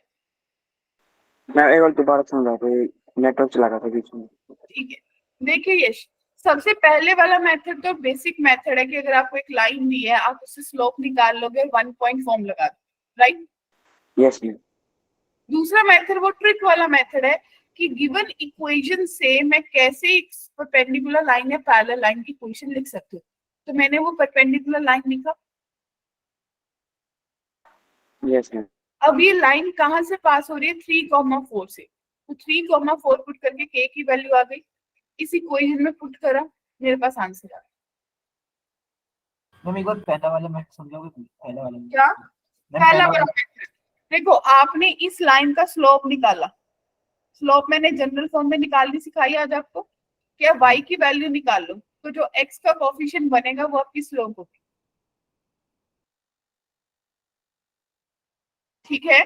मैं एक बार दोबारा समझा, कोई नेटवर्क चला गया था बीच में। ठीक है, देखिए यश, सबसे पहले वाला मेथड तो बेसिक मेथड है कि अगर आपको एक लाइन दी है आप उससे स्लोप निकाल लोगे और 1 पॉइंट फॉर्म लगा दो, राइट? Yes ma'am. दूसरा मेथड वो ट्रिक वाला मेथड है कि गिवन इक्वेशन से मैं कैसे परपेंडिकुलर लाइन या पैरेलल लाइन की इक्वेशन लिख सकती हूँ। तो मैंने वो परपेंडिकुलर लाइन लिखा। Yes ma'am. अब ये लाइन कहाँ से पास हो रही है? 3,4 से। तो 3,4 पुट करके के की वैल्यू आ गई, इस इक्वेशन में पुट करा, मेरे पास आंसर आ गया। मैम एक बार पहला वाला मैं समझाओगे? पहला वाला क्या? मैम पहला वाला मेथड देखो, आपने इस लाइन का स्लोप निकाला। स्लोप मैंने जनरल फॉर्म में निकालनी सिखाई आज आपको। क्या y की वैल्यू निकाल लो, तो जो x का कोफिशिएंट बनेगा वो आपकी स्लोप होगी। ठीक है,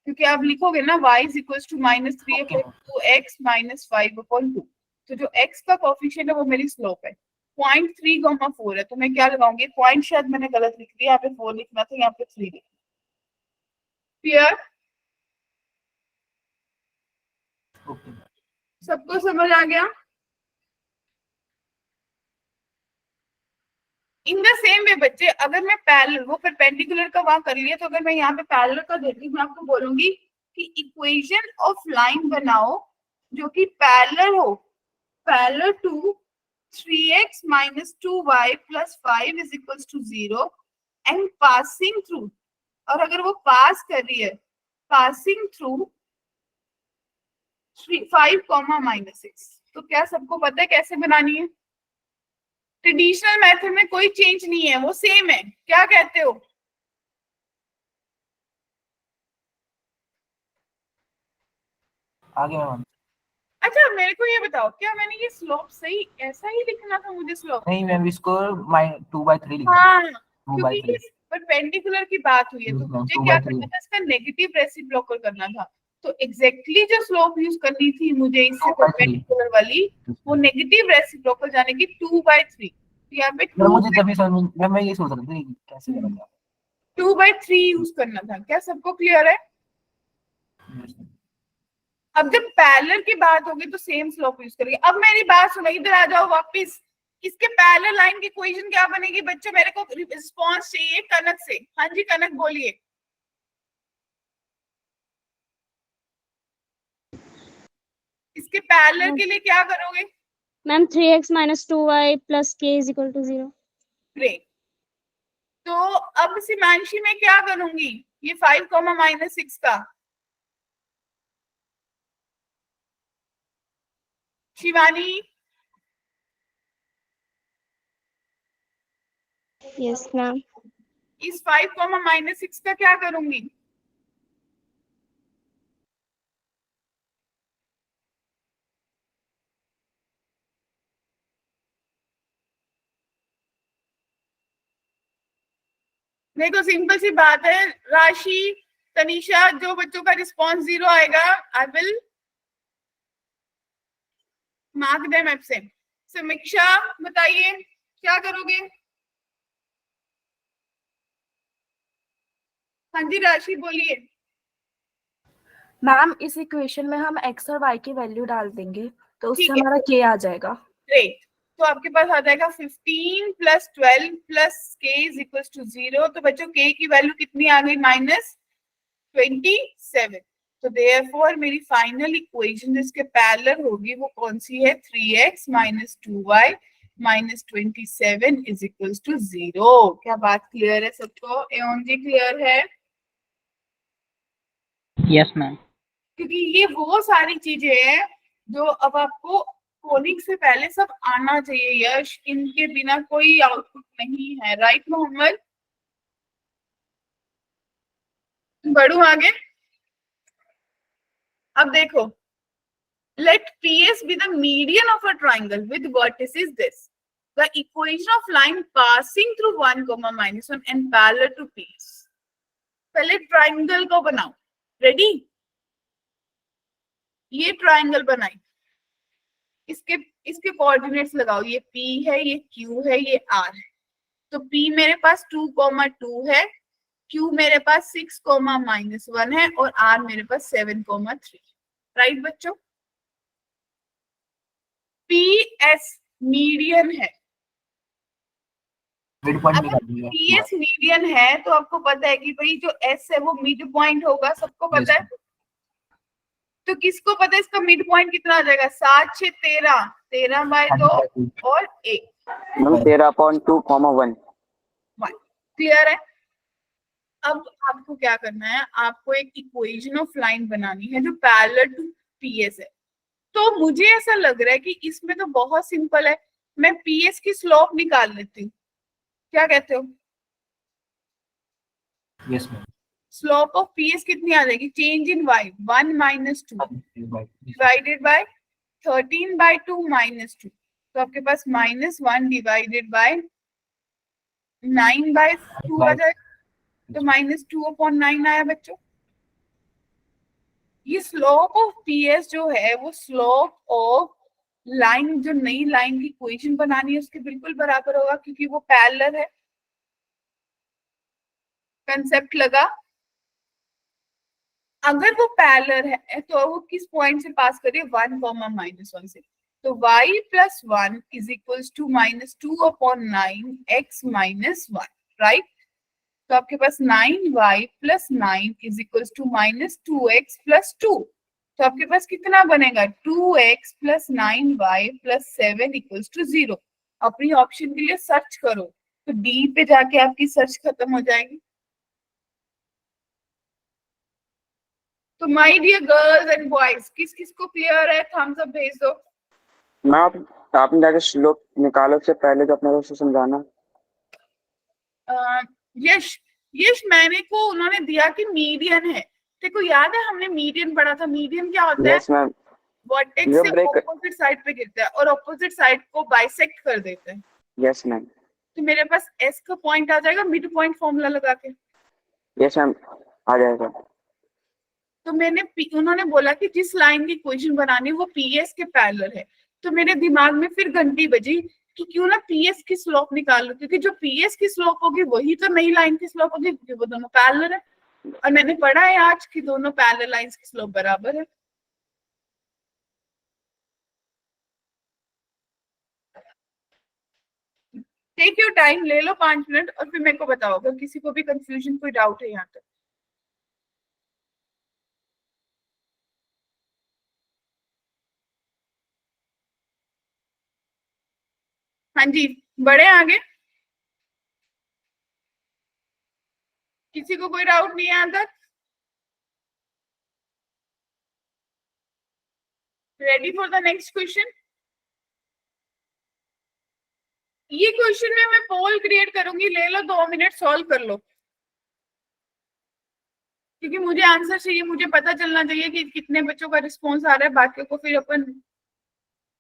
क्योंकि आप लिखोगे ना y is equal to minus 3 upon 2x minus 5 upon 2, तो जो x का कोफिशिएंट है वो मेरी स्लोप है। 0.3,4 है, तो मैं क्या लगाऊंगी? पॉइंट शायद मैंने गलत लिख दिया, यहाँ पे 4 लिखना था, यहाँ पे 3 लिखना। क्लियर? सबको समझ आ गया? इन द सेम वे बच्चे, अगर मैं पैरेलल, वो परपेंडिकुलर का वहां कर लिया, तो अगर मैं यहाँ पे पैरेलल का देती हूँ, मैं आपको बोलूंगी कि इक्वेशन ऑफ लाइन बनाओ जो कि पैरेलल हो, parallel to 3x minus 2y plus 5 is equal to 0 and passing through, और अगर वो पास कर रही है पासिंग थ्रू 5,-6, तो क्या सबको पता है कैसे बनानी है? ट्रेडिशनल मेथड में कोई चेंज नहीं है, वो सेम है। क्या कहते हो? आगे मैम। अच्छा मेरे को ये बताओ, क्या मैंने ये स्लोप सही ऐसा ही लिखना था मुझे स्लोप? नहीं मैम, इसको 2/3 लिखना हाँ, 2/3। क्योंकि परपेंडिकुलर की बात हुई है तो मुझे क्या करना था? इसका नेगेटिव रेसिप्रोकल करना था। तो एग्जैक्टली जो स्लोप यूज करनी थी मुझे इससे परपेंडिकुलर वाली, वो नेगेटिव रेसिप्रोकल जाने की 2/3। यहाँ पे मुझे जब भी समझ मैं ये सोच रहा था कि कैसे करना था। 2/3 यूज करना था। क्या सबको क्लियर है? अब जब पैरेलल की बात होगी तो सेम स्लोप यूज करेंगे। अब मेरी बात सुनो, इधर आ जाओ वापस। इसके पैरेलल लाइन की इक्वेशन क्या बनेगी बच्चों? मेरे को रिस्पांस चाहिए कनक से। हाँ जी कनक बोलिए। इसके पैरेलल के लिए क्या करोगे? Ma'am 3x minus 2y plus K is equal to 0। Great. तो अब सिमांशी में क्या करूंगी? ये 5,-6 का। शिवानी? Yes ma'am. इस 5,-6 का क्या करूंगी? देखो सिंपल सी बात है, राशि, तनीषा, जो बच्चों का रिस्पांस 0 आएगा I will mark them absent. समीक्षा बताइए क्या करोगे? हाँ जी राशि बोलिए। मैम इस इक्वेशन में हम x और y की वैल्यू डाल देंगे तो उससे ठीक है। हमारा k आ जाएगा। ग्रेट। तो आपके पास आ जाएगा 15 plus 12 plus k is equal to 0। तो बच्चों k की वैल्यू कितनी आ गई? -27। तो देयरफॉर मेरी फाइनल इक्वेशन जिसके पैरेलल होगी वो कौन सी है, 3x minus 2y minus 27 is equals to 0। क्या बात क्लियर है सबको? एवं जी क्लियर है? Yes ma'am. क्योंकि ये वो सारी चीजें हैं जो अब आपको कोडिंग से पहले सब आना चाहिए यश, इनके बिना कोई आउटपुट नहीं है। राइट मोहम्मद? बढ़ू आगे। अब देखो, let PS be the median of a triangle with vertices this. The equation of line passing through 1, -1 and parallel to PS. पहले ट्राइंगल को बनाओ। रेडी? ये ट्राइंगल बनाई, इसके इसके कोऑर्डिनेट्स लगाओ। ये P है, ये Q है, ये R है। तो P मेरे पास 2, 2 है, Q मेरे पास 6, -1 है और R मेरे पास 7, 3। राइट बच्चों? PS मीडियन है। मिड पॉइंट अगर निकाल दिया। PS मीडियन है तो आपको पता है कि भाई जो S है वो मिड पॉइंट होगा, सबको पता है। तो किसको पता है इसका मिड पॉइंट कितना आ जाएगा? 7, 6, 13, 13/2 और 1, मैम 13.2, 1। क्लियर है? अब आपको क्या करना है, आपको एक इक्वेशन ऑफ लाइन बनानी है जो पैरेलल टू PS है। तो मुझे ऐसा लग रहा है कि इसमें तो बहुत सिंपल है, मैं PS की स्लोप निकाल लेती हूँ। क्या कहते हो? Yes ma'am. Slope of PS कितनी आ जाएगी? Change in y 1 - 2 divided by 13/2 -2। तो आपके पास -1 डिवाइडेड बाय 9/2 आ जाएगा। तो -2/9 आया बच्चों। ये स्लोप ऑफ PS जो है वो स्लोप ऑफ लाइन, जो नई लाइन की इक्वेशन बनानी है उसके बिल्कुल बराबर होगा, क्योंकि वो पैरेलल है। कंसेप्ट लगा? अगर वो पैरेलल है तो वो किस पॉइंट से पास करिए? 1, -1 से। तो y + 1 is equals to -2/9 x - 1। Right? तो आपके पास 9y + 9 is equals to -2x + 2। तो आपके पास कितना बनेगा? 2x + 9y + 7 equals to 0। अपनी ऑप्शन के लिए सर्च करो, तो डी पे जाके आपकी सर्च खत्म हो जाएगी। तो my dear girls and boys, किस किस को क्लियर है? थम्स अप भेज दो। मैम आपने जाके स्लोप निकालो से पहले तो अपने को उसे समझाना। यश, यश मैंने को उन्होंने दिया कि मीडियन है। देखो याद है हमने मीडियन पढ़ा था। मीडियन क्या होता है? Yes ma'am. वर्टेक्स जो से ब्रेक। ऑपोजिट साइड पे गिरता है और ऑपोजिट साइड को बाइसेक्ट कर देता है। Yes ma'am. तो मेरे पास S का पॉइंट आ जाएगा मिड पॉइंट फॉर्मूला लगा के। यस मैम आ जाएगा। तो उन्होंने बोला कि जिस लाइन की इक्वेशन बनानी है वो PS के पैरेलल है। तो मेरे दिमाग में फिर घंटी बजी कि क्यों ना PS की स्लोप निकाल लो, क्योंकि जो PS की स्लोप होगी वही तो नई लाइन की स्लोप होगी, क्योंकि वो दोनों पैरेलल है। और मैंने पढ़ा है आज कि दोनों पैरेलल लाइंस की स्लोप बराबर है। टेक योर टाइम, ले लो 5 मिनट और फिर मेरे को बताओ अगर किसी को भी कंफ्यूजन, कोई डाउट है यहाँ तक। हाँ जी, बढ़े आगे। किसी को कोई डाउट नहीं है यहाँ तक? Ready for the next question? ये क्वेश्चन में मैं पोल क्रिएट करूंगी, ले लो 2 मिनट, सॉल्व कर लो। क्योंकि मुझे आंसर चाहिए, मुझे पता चलना चाहिए कि कितने बच्चों का रिस्पॉन्स आ रहा है, बाकी को फिर अपन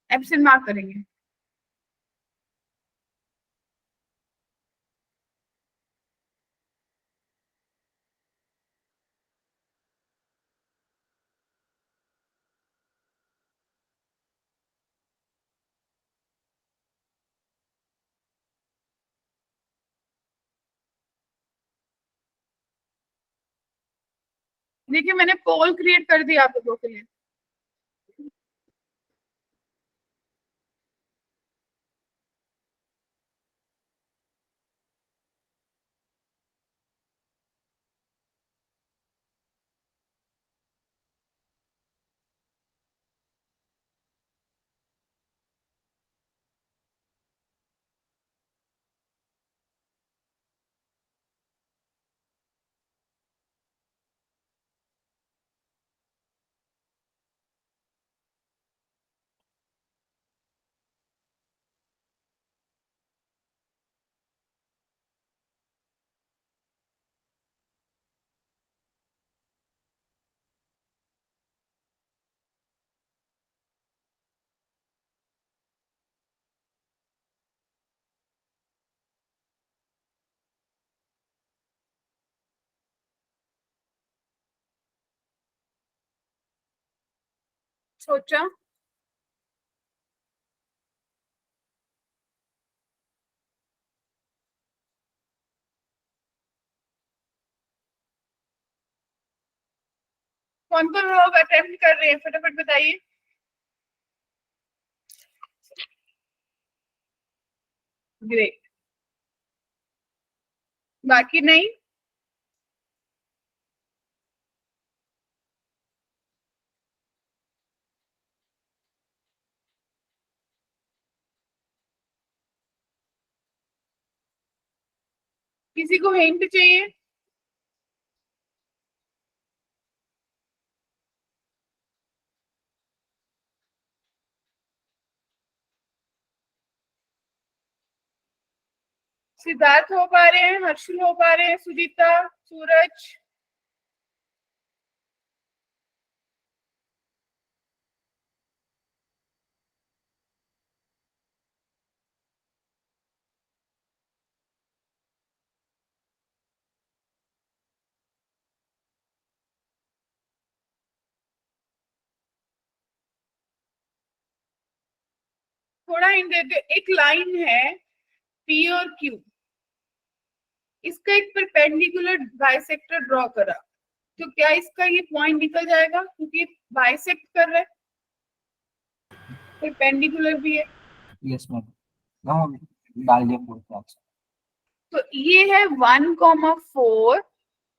एब्सेंट मार्क करेंगे। देखिए मैंने पोल क्रिएट कर दिया आप लोगों के लिए। सोचा? कौन कौन लोग अटेम्प्ट कर रहे हैं, फटाफट बताइए। ग्रेट, बाकी नहीं? किसी को हिंट चाहिए? सिद्धार्थ हो पा रहे हैं, हर्षल हो पा रहे हैं, सुजीता, सूरज? थोड़ा हिंट देते, एक लाइन है पी और क्यू, इसका एक परपेंडिकुलर बाइसेक्टर ड्रॉ करा, तो क्या इसका ये पॉइंट निकल जाएगा क्योंकि बाइसेक्ट कर रहा है, परपेंडिकुलर भी है? यस मैम, हम डाल दिया फोर का आंसर। तो ये है 1,4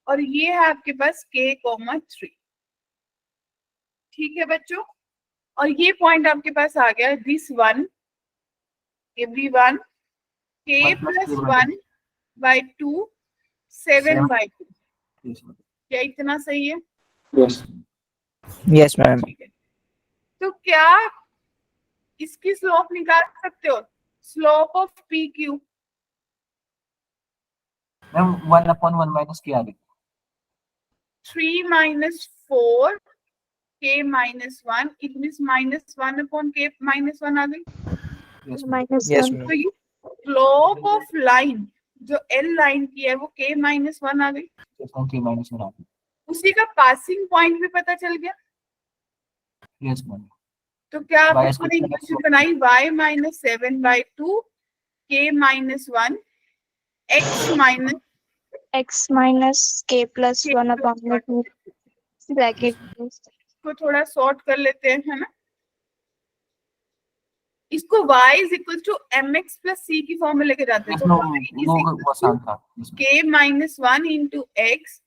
और ये है आपके पास k,3। ठीक है बच्चों, और ये पॉइंट आपके पास आ गया this one, everyone, k + 1/2 7/2। Yes ma'am. क्या इतना सही है? Yes Yes, ma'am. ठीक है, तो क्या इसकी स्लोप निकाल सकते हो? Slope of P Q ma'am 1/1 minus किया गया। 3 - 4 k - 1, इट मींस -1/k - 1 आ गई। Yes ma'am. minus Yes, 1. तो ma'am. ये स्लोप ऑफ लाइन जो L लाइन की है वो k - 1 आ गई। यस मैम, k माइनस 1 आ गया। उसी का पासिंग पॉइंट भी पता चल गया। Yes ma'am. तो क्या आप Y उसको is इक्वेशन equal बनाई, y - 7/2 k - 1 x - X minus k plus 1 upon the 2 bracket. को थोड़ा सॉर्ट कर लेते हैं, है ना? इसको y = mx + c की फॉर्म में लेके जाते हैं। यस तो नो, y वो आसान था। Yes k - 1 × x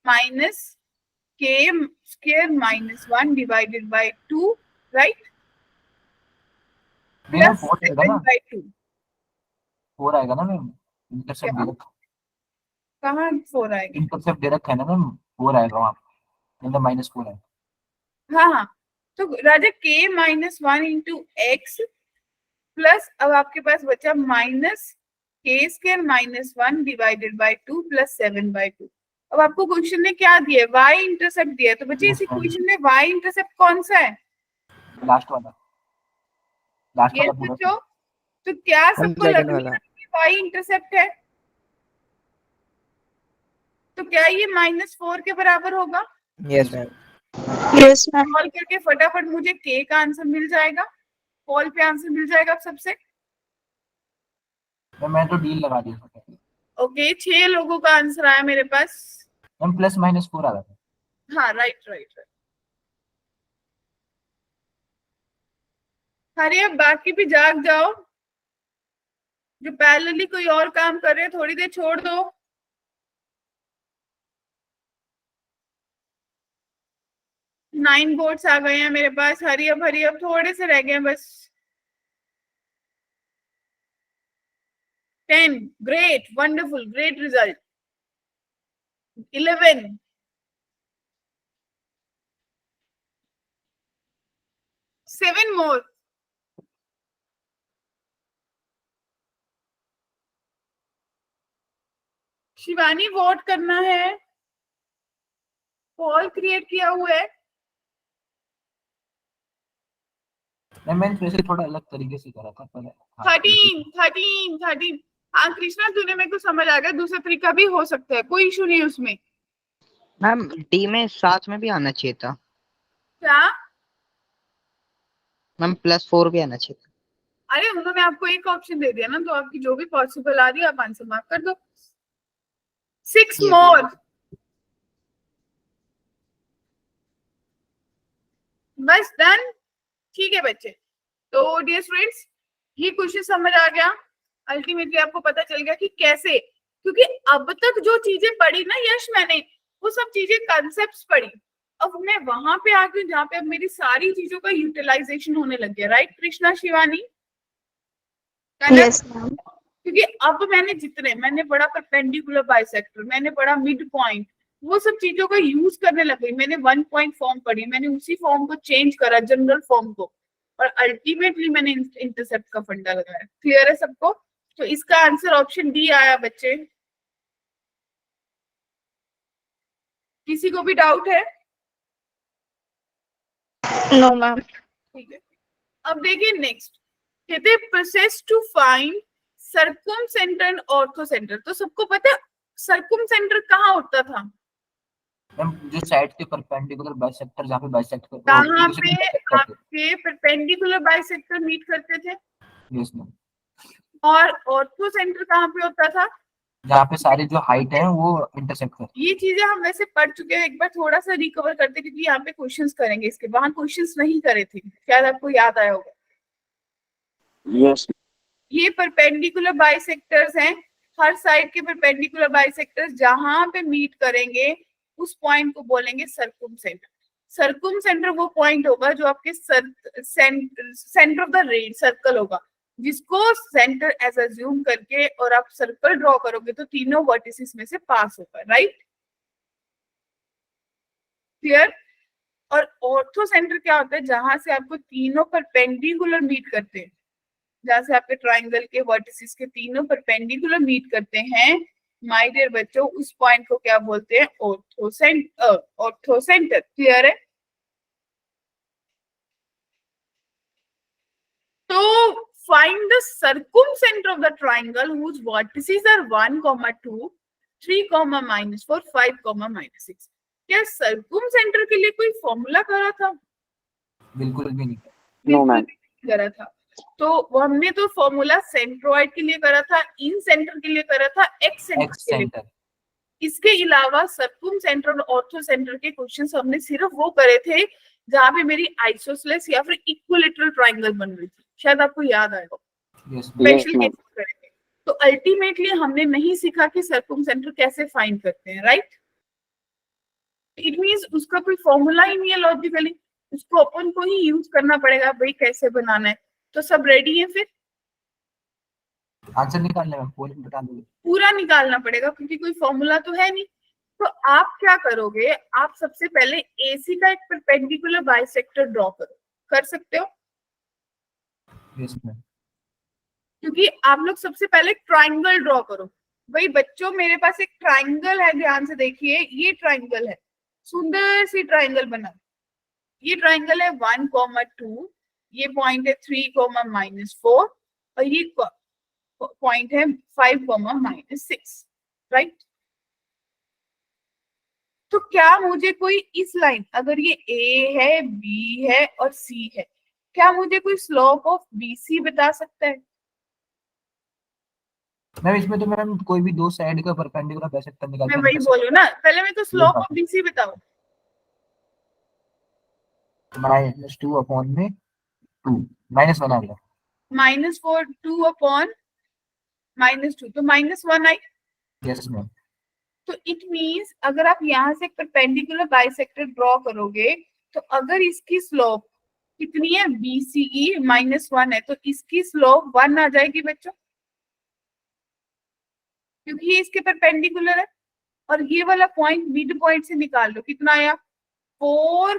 minus k square - 1 divided by 2, right? Ma'am, Plus 4 आएगा ना, 7/2। 4 आएगा ना मैम, इंटरसेप्ट क्या? दे रखा, कहाँ 4 आएगा? इंटरसेप्ट दे रखा है ना मैम, 4 आएगा वहाँ, मतलब -4 आएगा। हाँ हाँ, तो राजा k - 1 × x प्लस, अब आपके पास बचा -k square - 1 divided by 2 plus 7/2। अब आपको क्वेश्चन ने क्या दिया है? y इंटरसेप्ट दिया है, तो बच्चे इस Yes, ma'am. इक्वेशन में y इंटरसेप्ट कौन सा है? लास्ट वाला ये पूरा। बच्चों, तो क्या Ma'am, सबको second लग वाला. रहा है कि y इंटरसेप्ट है? तो क्या ये -4 के बराबर होगा? Yes, ma'am. Yes, ma'am. Solve करके फटाफट मुझे k का आंसर मिल जाएगा, कॉल पे आंसर मिल जाएगा आप सबसे। मैं तो डील लगा दी मैम, ओके, 6 लोगों का आंसर आया मेरे पास। +-4 आ रहा था। हाँ, राइट राइट राइट। अरे अब बाकी भी जाग जाओ, जो पैरेलली कोई और काम कर रहे हैं थोड़ी देर छोड़ दो। नाइन बोर्ड्स आ गए हैं मेरे पास, हरी अब थोड़े से रह गए हैं बस। 10, ग्रेट, वंडरफुल, ग्रेट रिजल्ट। 11, 7 मोर। शिवानी वोट करना है, कॉल क्रिएट किया हुआ है। मैंने वैसे थोड़ा अलग तरीके से करा था पर 13। हाँ कृष्णा, तूने मेरे को समझ आ गया, दूसरा तरीका भी हो सकता है, कोई इशू नहीं उसमें। मैम डी में साथ में भी आना चाहिए था। क्या? मैम +4 भी आना चाहिए। अरे उन्होंने आपको एक ऑप्शन दे दिया ना, तो आपकी जो भी पॉसिबल आ रही है आप आंसर मार्क कर दो। 6 ये मोर। बस डन। ठीक है बच्चे, तो डियर स्टूडेंट्स ये क्वेश्चन समझ आ गया। अल्टीमेटली आपको पता चल गया कि कैसे, क्योंकि अब तक जो चीजें पढ़ी ना यश मैंने, वो सब चीजें कंसेप्ट्स पढ़ी। अब मैं वहां पे आ गई जहाँ पे अब मेरी सारी चीजों का यूटिलाइजेशन होने लग गया। Right Krishna Shivani? Yes, ma'am. क्योंकि अब मैंने पढ़ा परपेंडिकुलर बाइसेक्टर, मैंने पढ़ा मिड पॉइंट, वो सब चीजों का यूज करने लग गई। मैंने 1 पॉइंट फॉर्म पढ़ी, मैंने उसी फॉर्म को चेंज करा जनरल फॉर्म को, और अल्टीमेटली मैंने इंटरसेप्ट का फंडा लगाया। क्लियर है सबको? तो इसका आंसर ऑप्शन डी आया बच्चे। किसी को भी डाउट है? No, ma'am. ठीक है, अब देखिए नेक्स्ट कहते हैं process to find circumcentre and orthocentre. तो सबको पता है सर्कुम सेंटर कहाँ होता था? मैम जो साइड के परपेंडिकुलर बाइसेक्टर जहाँ पे बाइसेक्ट कहाँ पे आपके परपेंडिकुलर बाइसेक्टर मीट करते थे? Yes ma'am. और ऑर्थो सेंटर कहाँ पे होता था? जहाँ पे सारी जो हाइट है वो इंटरसेक्ट कर। ये चीजें हम वैसे पढ़ चुके हैं, एक बार थोड़ा सा रिकवर करते, क्योंकि यहाँ पे क्वेश्चंस करेंगे, इसके वहां क्वेश्चंस नहीं करे थे, शायद आपको याद आया होगा। यस ये परपेंडिकुलर बाइसेक्टर्स हैं, हर साइड के परपेंडिकुलर बाइसेक्टर्स जहां पे मीट करेंगे उस पॉइंट को बोलेंगे सर्कुम सेंटर। सर्कुम सेंटर वो पॉइंट होगा जो आपके centre of the red circle होगा, जिसको सेंटर एज अज्यूम करके और आप सर्कल ड्रॉ करोगे तो तीनों वर्टिसेस में से पास होगा। राइट? क्लियर? और ऑर्थो सेंटर क्या होता है? जहां से आपको तीनों परपेंडिकुलर मीट करते हैं, जहां से आपके ट्राइंगल के वर्टिसेस के तीनों परपेंडिकुलर मीट करते हैं, माय डियर बच्चों, उस पॉइंट को क्या बोलते हैं? Ortho centre. क्लियर है? तो find the circumcenter of the triangle whose vertices are 1, 2, 3, -4, 5, -6। क्या सर्कुमसेंटर के लिए कोई फॉर्मूला करा था? बिल्कुल भी नहीं। No ma'am. करा था। तो वो हमने तो फॉर्मूला सेंट्रोइड के लिए करा था, इन सेंटर के लिए करा था, एक्स सेंटर के लिए। इसके अलावा सर्कुम सेंटर और ऑर्थो सेंटर के क्वेश्चंस हमने सिर्फ वो करे थे जहां पे मेरी आइसोसेलेस या फिर इक्विलेटरल ट्रायंगल बन रही थी, शायद आपको याद आएगा। स्पेशल केस करेंगे। तो अल्टीमेटली हमने नहीं सीखा कि सर्कुम सेंटर कैसे फाइंड करते हैं। राइट? इट मींस उसका कोई फॉर्मूला ही नहीं है लॉजिकली, उसको अपन को ही यूज करना पड़ेगा भाई कैसे बनाना है। तो सब रेडी है? फिर आंसर निकालने में बता दो। पूरा निकालना पड़ेगा क्योंकि कोई फॉर्मूला तो है नहीं। तो आप क्या करोगे? आप सबसे पहले AC का एक परपेंडिकुलर बाइसेक्टर ड्रॉ करो। कर सकते हो? Yes ma'am. क्योंकि आप लोग सबसे पहले ट्राइंगल ड्रॉ करो। भाई बच्चों मेरे पास एक ट्राइंगल है, ध्यान से देखिए, ये ट्राइंगल है, सुंदर सी ट्राइंगल बना। ये ट्राइंगल है 1, 2, ये पॉइंट है 3, -4 और ये पॉइंट है 5, -6। राइट? तो क्या मुझे कोई इस लाइन, अगर ये A है, B है और C है, क्या मुझे कोई स्लोप ऑफ BC बता सकता है? मैम इसमें तो मैम कोई भी दो साइड का परपेंडिकुलर बाइसेक्टर निकाल मैं वही बोलूं ना, पहले मेरे को स्लोप ऑफ BC बताओ। -2 अपॉन में 2 -1 आ गया। -4 2 अपॉन -2 तो -1 आई। Yes ma'am. तो इट मींस अगर आप यहाँ से एक परपेंडिकुलर बाइसेक्टर ड्रॉ करोगे तो अगर इसकी स्लोप कितनी है? BCE -1 है, तो इसकी स्लोप 1 आ जाएगी बच्चों, क्योंकि ये इसके परपेंडिकुलर है। और ये वाला पॉइंट मिड पॉइंट से निकाल लो, कितना आया? 4,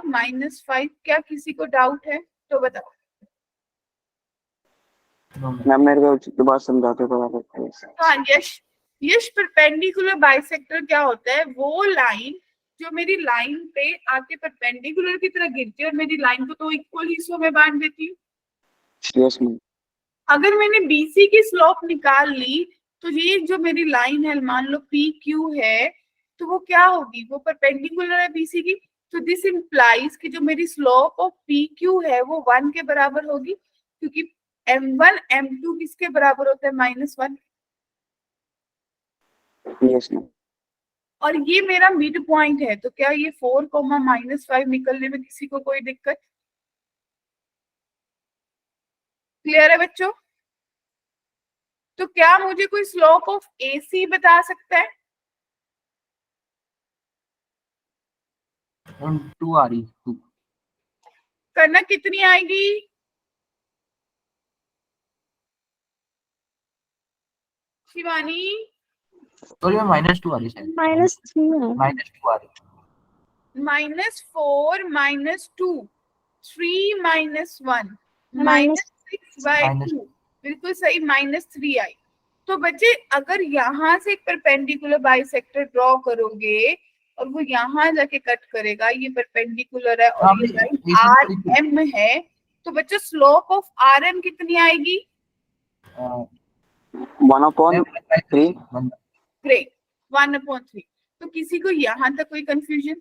-5। क्या किसी को डाउट है तो बताओ। मैम मेरे को दोबारा समझाते हो? हाँ यश परपेंडिकुलर बाइसेक्टर क्या होता है? वो लाइन जो मेरी लाइन पे आके परपेंडिकुलर की तरह गिरती है और मेरी लाइन को तो इक्वल हिस्सों में बांट देती है। Yes ma'am. अगर मैंने BC की स्लोप निकाल ली तो ये जो मेरी लाइन है, मान लो PQ है, तो वो क्या होगी? वो परपेंडिकुलर है BC की, तो दिस इंप्लाइज कि जो मेरी स्लोप ऑफ पी क्यू है वो 1 के बराबर होगी, क्योंकि m1 m2 किसके बराबर होता है? -1। Yes ma'am. और ये मेरा मिड पॉइंट है, तो क्या ये 4, -5 निकलने में किसी को कोई दिक्कत? क्लियर है बच्चों? तो क्या मुझे कोई स्लोप ऑफ AC बता सकता है? 2 आ रही 2। करना कितनी आएगी? शिवानी सॉरी मैम -2 आ रही शायद, -3 है। -2 आ रही। -4 -2 3 -1 Minus- -6/2, बिल्कुल सही, -3 आई। तो बच्चे अगर यहाँ से एक परपेंडिकुलर बाइसेक्टर ड्रॉ करोगे और वो यहाँ जाके कट करेगा, ये परपेंडिकुलर है और ये लाइन RM है, तो बच्चों स्लोप ऑफ RM कितनी आएगी? 1/3। ग्रेट, 1/3। तो किसी को यहाँ तक कोई कंफ्यूजन?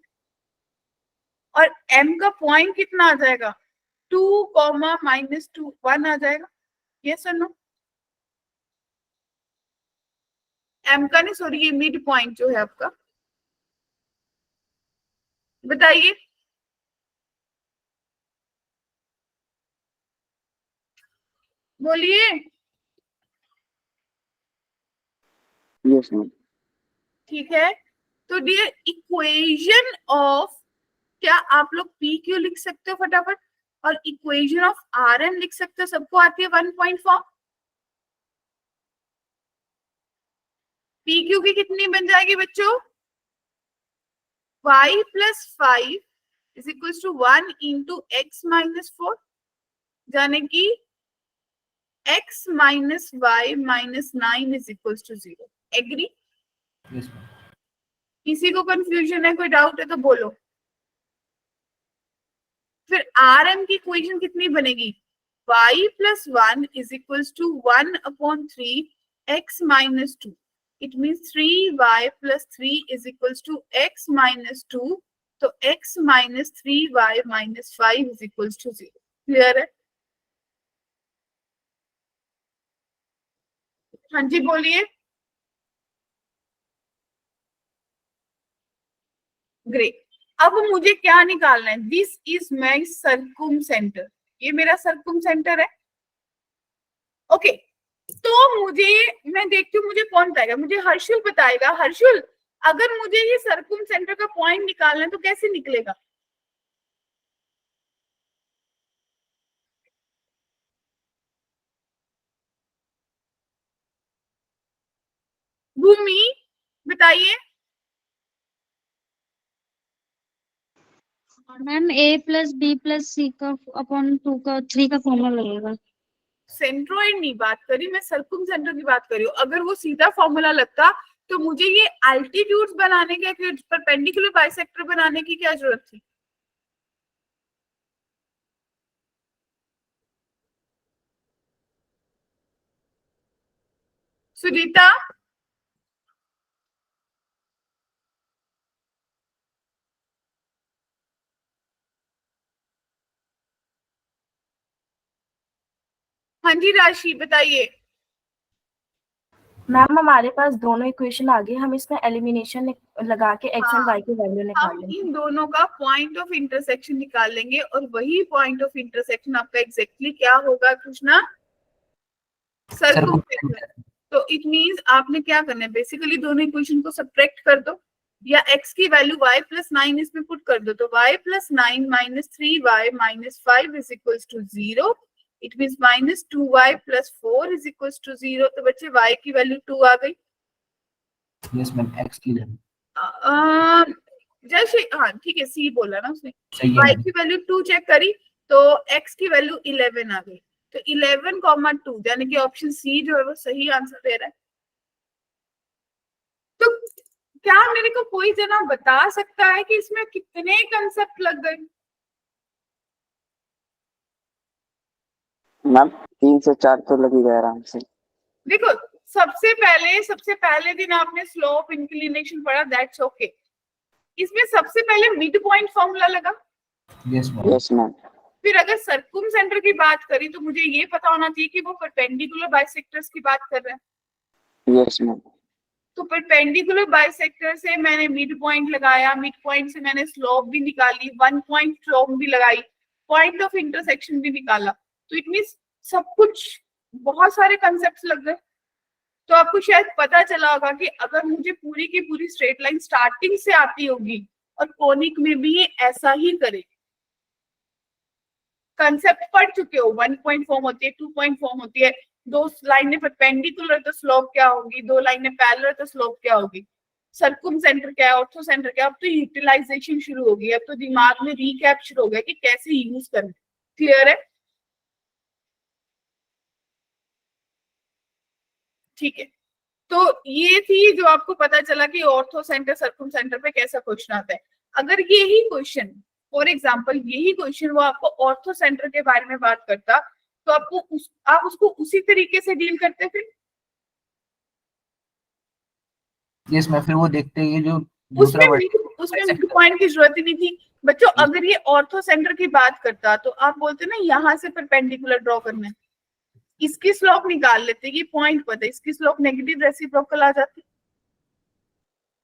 और M का पॉइंट कितना आ जाएगा? 2, -2 1 आ जाएगा। यस और नो? M का नहीं, सॉरी, ये मिड पॉइंट जो है आपका, बताइए। बोलिए। Yes ma'am. ठीक है, तो डियर इक्वेशन ऑफ, क्या आप लोग पी क्यू लिख सकते हो फटाफट? और इक्वेशन ऑफ RM लिख सकते हो? सबको आती है 1 पॉइंट फॉर्म? पी क्यू की कितनी बन जाएगी बच्चों? y + 5 = 1 × x - 4, यानी कि x - y - 9 = 0। Agree? Yes ma'am. किसी को कंफ्यूजन है, कोई डाउट है तो बोलो। फिर RM की इक्वेशन कितनी बनेगी? y + 1 = 1/3 x - 2। It means 3y + 3 = x - 2, तो x - 3y - 5 = 0। क्लियर है? हाँ जी बोलिए। ग्रेट। अब मुझे क्या निकालना है? दिस इज माई सर्कुम सेंटर, ये मेरा सर्कुम सेंटर है। ओके, तो मैं देखती हूँ मुझे कौन बताएगा? मुझे हर्षुल बताएगा। हर्षुल, अगर मुझे ये सर्कुम सेंटर का पॉइंट निकालना है तो कैसे निकलेगा? भूमि बताइए। मैम A + B + C का अपॉन 2 का 3 का फॉर्मूला लगेगा। सेंट्रोइड नहीं बात करी मैं, सर्कुम सेंटर की बात कर रही हूँ। अगर वो सीधा फॉर्मूला लगता तो मुझे ये अल्टीट्यूड्स बनाने के, परपेंडिकुलर बाइसेक्टर बनाने की क्या जरूरत थी? सुनीता, हाँ जी राशि बताइए। मैम हमारे पास दोनों इक्वेशन आ गई, हम इसमें एलिमिनेशन लगा के x हाँ, और y की वैल्यू निकाल हम लेंगे। इन दोनों का पॉइंट ऑफ इंटरसेक्शन निकाल लेंगे और वही पॉइंट ऑफ इंटरसेक्शन आपका एग्जैक्टली क्या होगा कृष्णा? सर्कुम सेंटर। तो इट मींस आपने क्या करना है, बेसिकली दोनों इक्वेशन को सब्ट्रैक्ट कर दो, या x की वैल्यू y + 9 इसमें पुट कर दो, तो y + 9 - 3y - 5 = 0। It means -2y + 4 = 0। तो बच्चे y की वैल्यू 2 आ गई। यस मैम, x की वैल्यू जैसे, हाँ ठीक है, सी बोला ना उसने। सही है y मैम। की वैल्यू 2 चेक करी तो x की वैल्यू 11 आ गई। तो 11,2 यानी कि ऑप्शन सी जो है वो सही आंसर दे रहा है। तो क्या मेरे को कोई जना बता सकता है कि इसमें कितने कंसेप्ट लग गए? मैम 3 से 4 तो लगी गए आराम से। देखो, सबसे पहले दिन आपने स्लोप इंक्लिनेशन पढ़ा, दैट्स ओके। इसमें सबसे पहले मिड पॉइंट फॉर्मूला लगा। Yes ma'am. Yes ma'am. फिर अगर सर्कुम सेंटर की बात करें तो मुझे ये पता होना चाहिए कि वो परपेंडिकुलर बाइसेक्टर्स की बात कर रहे हैं। Yes ma'am. तो परपेंडिकुलर बाइसेक्टर से मैंने मिड पॉइंट लगाया, मिड पॉइंट से मैंने स्लोप भी निकाली, 1 पॉइंट स्लोप भी लगाई, पॉइंट ऑफ इंटरसेक्शन भी निकाला। तो इट मींस सब कुछ, बहुत सारे कंसेप्ट्स लग गए। तो आपको शायद पता चला होगा कि अगर मुझे पूरी की पूरी स्ट्रेट लाइन स्टार्टिंग से आती होगी और कोनिक में भी ये ऐसा ही करेगी। कंसेप्ट पढ़ चुके हो, 1 पॉइंट फॉर्म होती है, 2 पॉइंट फॉर्म होती है, 2 लाइनें परपेंडिकुलर तो स्लोप क्या होगी, 2 लाइनें पैरेलल तो स्लोप क्या होगी, सर्कुम सेंटर क्या है, ऑर्थो सेंटर क्या है। अब तो यूटिलाइजेशन शुरू हो गई, अब तो दिमाग में रिकैप शुरू हो गया कि कैसे यूज करना। क्लियर है? ठीक है, तो ये थी जो आपको पता चला कि ऑर्थो सेंटर सर्कुम सेंटर पे कैसा क्वेश्चन आता है। अगर यही क्वेश्चन, फॉर एग्जांपल यही क्वेश्चन वो आपको ऑर्थो सेंटर के बारे में बात करता, तो आपको आप उसको उसी तरीके से डील करते फिर? Yes ma'am. फिर वो देखते हैं जो उसमें दूसरा मिड पॉइंट की जरूरत ही नहीं थी बच्चों। अगर ये ऑर्थो सेंटर की बात करता तो आप बोलते ना यहाँ से परपेंडिकुलर ड्रॉ करना है, इसकी स्लोप निकाल लेते, ये पॉइंट पता है, इसकी स्लोप नेगेटिव रेसिप्रोकल आ जाती।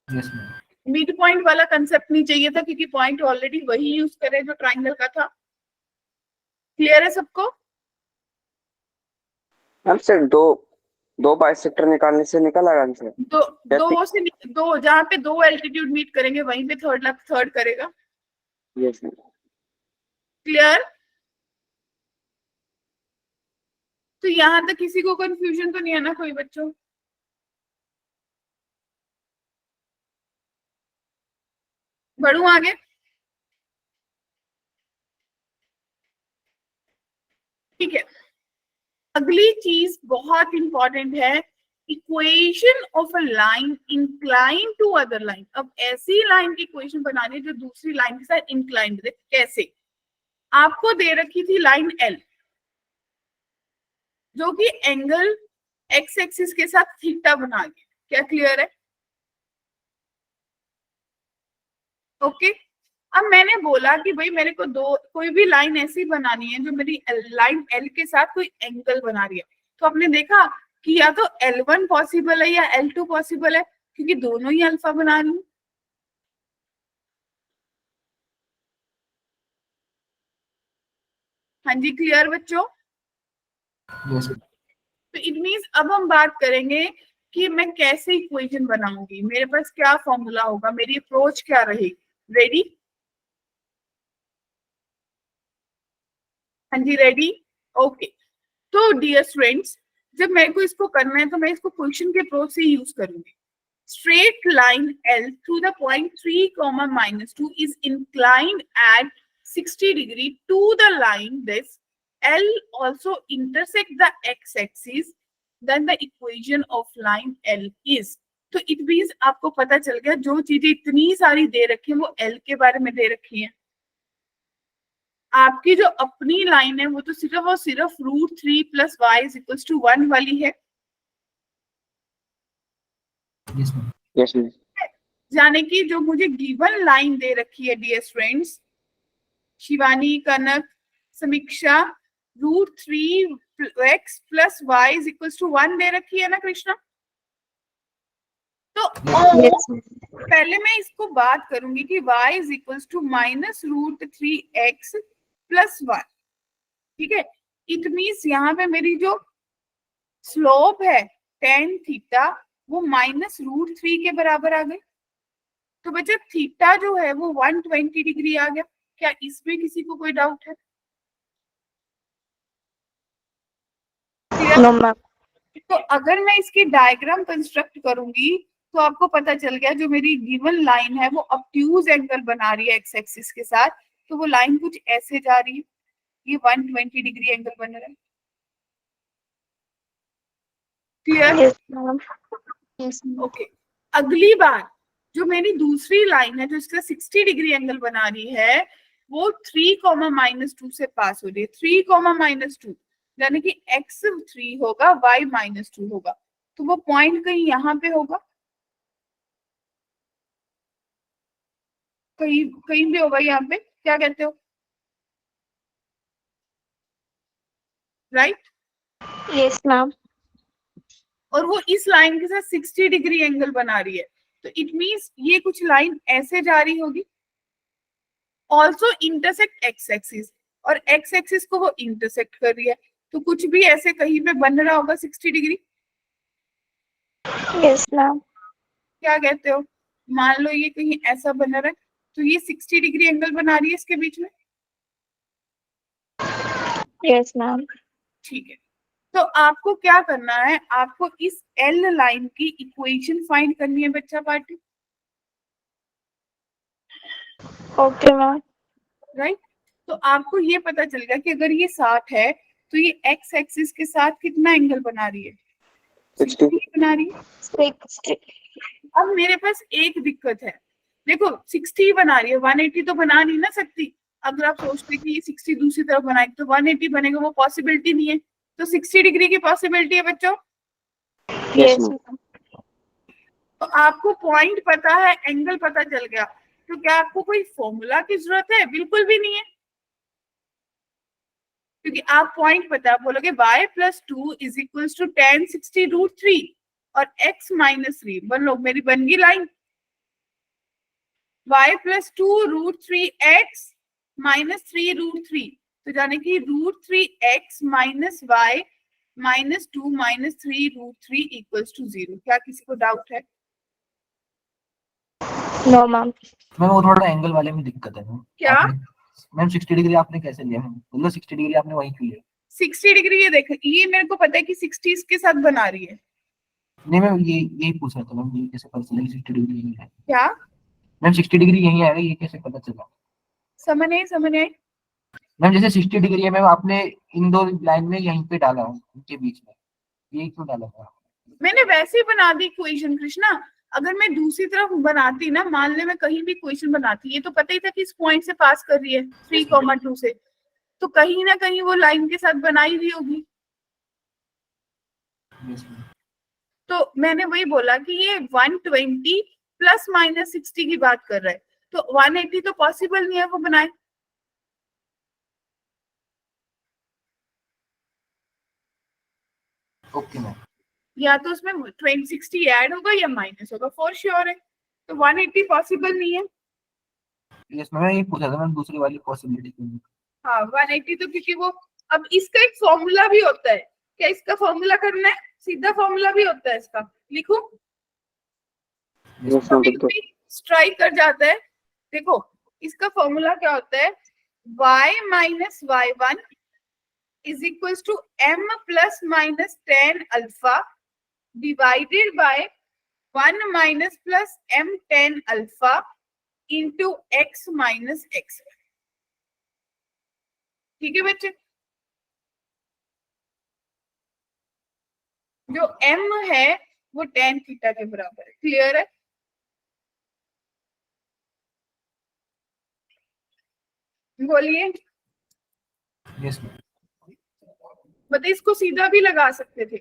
Yes ma'am. मिड पॉइंट वाला कंसेप्ट नहीं चाहिए था क्योंकि पॉइंट ऑलरेडी वही यूज करे जो ट्राइंगल का था। क्लियर है सबको? मैम सर दो बाइसेक्टर निकालने से निकल आएगा आंसर? दो जहाँ पे 2 एल्टीट्यूड मीट करेंगे वहीं पे थर्ड करेगा। Yes ma'am. क्लियर? तो यहाँ तक किसी को कंफ्यूजन तो नहीं है ना कोई बच्चों? बढ़ू आगे। ठीक है, अगली चीज बहुत इंपॉर्टेंट है, equation of a line incline to other line. अब ऐसी लाइन की इक्वेशन बनानी है जो दूसरी लाइन के साथ इंक्लाइंड है। कैसे? आपको दे रखी थी लाइन एल जो कि एंगल एक्स एक्सिस के साथ थीटा बना गया। क्या क्लियर है? ओके। अब मैंने बोला कि भाई मेरे को कोई भी लाइन ऐसी बनानी है जो मेरी लाइन एल के साथ कोई एंगल बना रही है। तो आपने देखा कि या तो L1 पॉसिबल है या L2 पॉसिबल है क्योंकि दोनों ही अल्फा बना रही है। हाँ जी, क्लियर बच्चों? यस। तो इट मींस अब हम बात करेंगे कि मैं कैसे इक्वेशन बनाऊंगी, मेरे पास क्या फॉर्मूला होगा, मेरी अप्रोच क्या रहेगी। रेडी? हाँ जी, रेडी? ओके। तो डियर स्टूडेंट्स, जब मेरे को इसको करना है तो मैं इसको क्वेश्चन के अप्रोच से यूज करूंगी। Straight line L through the point 3, -2 is inclined at 60 degree to the line this L also intersect the x-axis, then the equation of line L is। तो इट मींस आपको पता चल गया जो चीजें इतनी सारी दे रखी है वो L के बारे में दे रखी है। आपकी जो अपनी लाइन है वो तो सिर्फ और सिर्फ √3 + y = 1 वाली है। Yes ma'am. Yes ma'am. यानी कि जो मुझे गिवन लाइन दे रखी है डियर स्टूडेंट्स, शिवानी, कनक, समीक्षा, √3x + y = 1 दे रखी है ना कृष्णा? तो Yes, ma'am. पहले मैं इसको बात करूंगी कि y = -√3x + 1। ठीक है, इट मींस यहाँ पे मेरी जो स्लोप है tan थीटा वो -√3 के बराबर आ गई। तो बच्चा थीटा जो है वो 120 डिग्री आ गया। क्या इसमें किसी को कोई डाउट है? No, ma'am. तो अगर मैं इसकी डायग्राम कंस्ट्रक्ट करूंगी तो आपको पता चल गया जो मेरी गिवन लाइन है वो ऑब्ट्यूज एंगल बना रही है एक्स एक्सिस के साथ। तो वो लाइन कुछ ऐसे जा रही है, ये 120 डिग्री एंगल बन रहा है। Clear? Yes, ma'am. Yes, ma'am. Okay. अगली बार जो मेरी दूसरी लाइन है जो इसका 60 डिग्री एंगल बना रही है वो 3, -2 से पास हो रही है। 3, -2 यानी कि x 3 होगा, y -2 होगा। तो वो पॉइंट कहीं यहाँ पे होगा। कहीं कहीं भी होगा यहाँ पे, क्या कहते हो? राइट? Yes, ma'am. और वो इस लाइन के साथ 60 डिग्री एंगल बना रही है, तो इट मींस ये कुछ लाइन ऐसे जा रही होगी, ऑल्सो इंटरसेक्ट एक्स एक्सिस, और एक्स एक्सिस को वो इंटरसेक्ट कर रही है, तो कुछ भी ऐसे कहीं पे बन रहा होगा 60 डिग्री। Yes, ma'am. क्या कहते हो? मान लो ये कहीं ऐसा बन रहा है, तो ये 60 डिग्री एंगल बना रही है इसके बीच में। Yes, ma'am. ठीक है, तो आपको क्या करना है, आपको इस एल लाइन की इक्वेशन फाइंड करनी है बच्चा पार्टी, Okay, ma'am. राइट? तो आपको ये पता चलेगा कि अगर ये 60 है तो ये एक्स एक्सिस के साथ कितना एंगल बना रही है? 60 बना रही है। 60. अब मेरे पास एक दिक्कत है, देखो 60 बना रही है, 180 तो बना नहीं ना सकती। अगर आप सोचते कि ये 60 दूसरी तरफ बनाएगी तो 180 बनेगा, वो पॉसिबिलिटी नहीं है, तो 60 डिग्री की पॉसिबिलिटी है बच्चों। Yes, ma'am. ma'am. तो आपको पॉइंट पता है, एंगल पता चल गया, तो क्या आपको कोई फॉर्मूला की जरूरत है? बिल्कुल भी नहीं है, क्योंकि आप पॉइंट पता, आप बोलोगे y + 2 = tan 60√3 और x - 3, बन लो, मेरी बन गई लाइन, y + 2√3x - 3√3, तो जाने की √3x - y - 2 - 3√3 = 0। क्या किसी को डाउट है? No, ma'am. मैम वो थोड़ा एंगल वाले में दिक्कत है मैम। क्या? मैम 60 डिग्री आपने कैसे लिया मैम? मतलब 60 डिग्री आपने वहीं क्यों लिया? 60 डिग्री, ये देख, ये मेरे को पता है कि 60 इसके साथ बना रही है। नहीं मैम, ये यही पूछ रहा था मैम, ये कैसे पता चला कि 60 डिग्री यही है? क्या मैम 60 डिग्री यही आएगा, ये कैसे पता चला? समझ नहीं? मैम जैसे 60 डिग्री है मैम, आपने इन दो लाइन में यहीं पे डाला हो, उनके बीच में, ये क्यों डाला था? मैंने वैसे ही बना दी इक्वेशन कृष्णा। अगर मैं दूसरी तरफ बनाती ना, मान ले मैं कहीं भी इक्वेशन बनाती, ये तो पता ही था कि इस पॉइंट से पास कर रही है 3,2 से, तो कहीं ना कहीं वो लाइन के साथ बनाई हुई होगी। Yes, ma'am. तो मैंने वही बोला कि ये 120 ± 60 की बात कर रहा है, तो 180 तो पॉसिबल नहीं है वो बनाए। Okay ma'am. या तो उसमें 60 ऐड होगा या माइनस होगा, फॉर श्योर है, तो 180 पॉसिबल नहीं है। यस मैम, ये पूछा था मैम दूसरी वाली पॉसिबिलिटी क्यों नहीं? हाँ 180 तो, क्योंकि वो, अब इसका एक फॉर्मूला भी होता है, क्या इसका फॉर्मूला करना है? सीधा फॉर्मूला भी होता है इसका, लिखूं? Yes, ma'am. बिल्कुल. स्ट्राइक कर जाता है। देखो इसका फॉर्मूला क्या होता है, y - y1 = m ± tan alpha divided by 1 - m tan alpha into x - x। ठीक है बच्चे, जो m है वो tan थीटा के बराबर है। क्लियर है? बोलिए। Yes ma'am. मतलब इसको सीधा भी लगा सकते थे,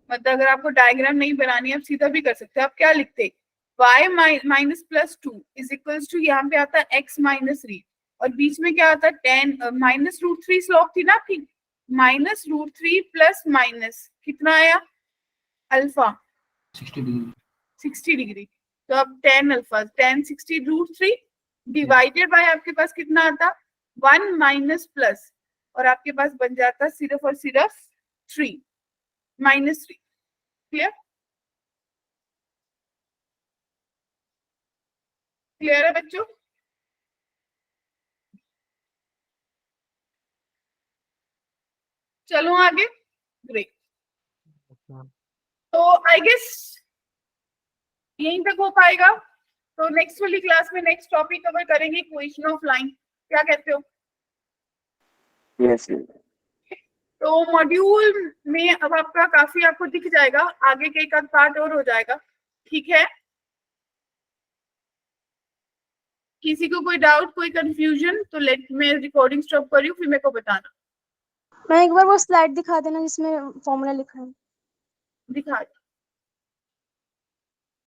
मतलब अगर आपको डायग्राम नहीं बनानी है आप सीधा भी कर सकते हैं। आप क्या लिखते, y - +2 = यहाँ पे आता है x - 3 और बीच में क्या आता है tan -√3 स्लोप थी ना आपकी, -√3 प्लस माइनस कितना आया अल्फा 60 डिग्री। 60 डिग्री, तो अब tan alpha tan 60√3 divided by आपके पास कितना आता 1 माइनस प्लस, और आपके पास बन जाता सिर्फ और सिर्फ 3 -3। क्लियर? क्लियर है बच्चों? चलो आगे। ग्रेट, तो आई गेस यहीं तक हो पाएगा। तो नेक्स्ट वाली क्लास में नेक्स्ट टॉपिक कवर करेंगे, इक्वेशन ऑफ लाइन। क्या कहते हो? Yes, ma'am. तो मॉड्यूल में अब आपका काफी आपको दिख जाएगा, आगे के एक आध पार्ट और हो जाएगा। ठीक है, किसी को कोई डाउट, कोई कंफ्यूजन, तो लेट मैं रिकॉर्डिंग स्टॉप कर रही हूँ, फिर मेरे को बताना। मैं एक बार वो स्लाइड दिखा देना जिसमें फॉर्मूला लिखा है। दिखा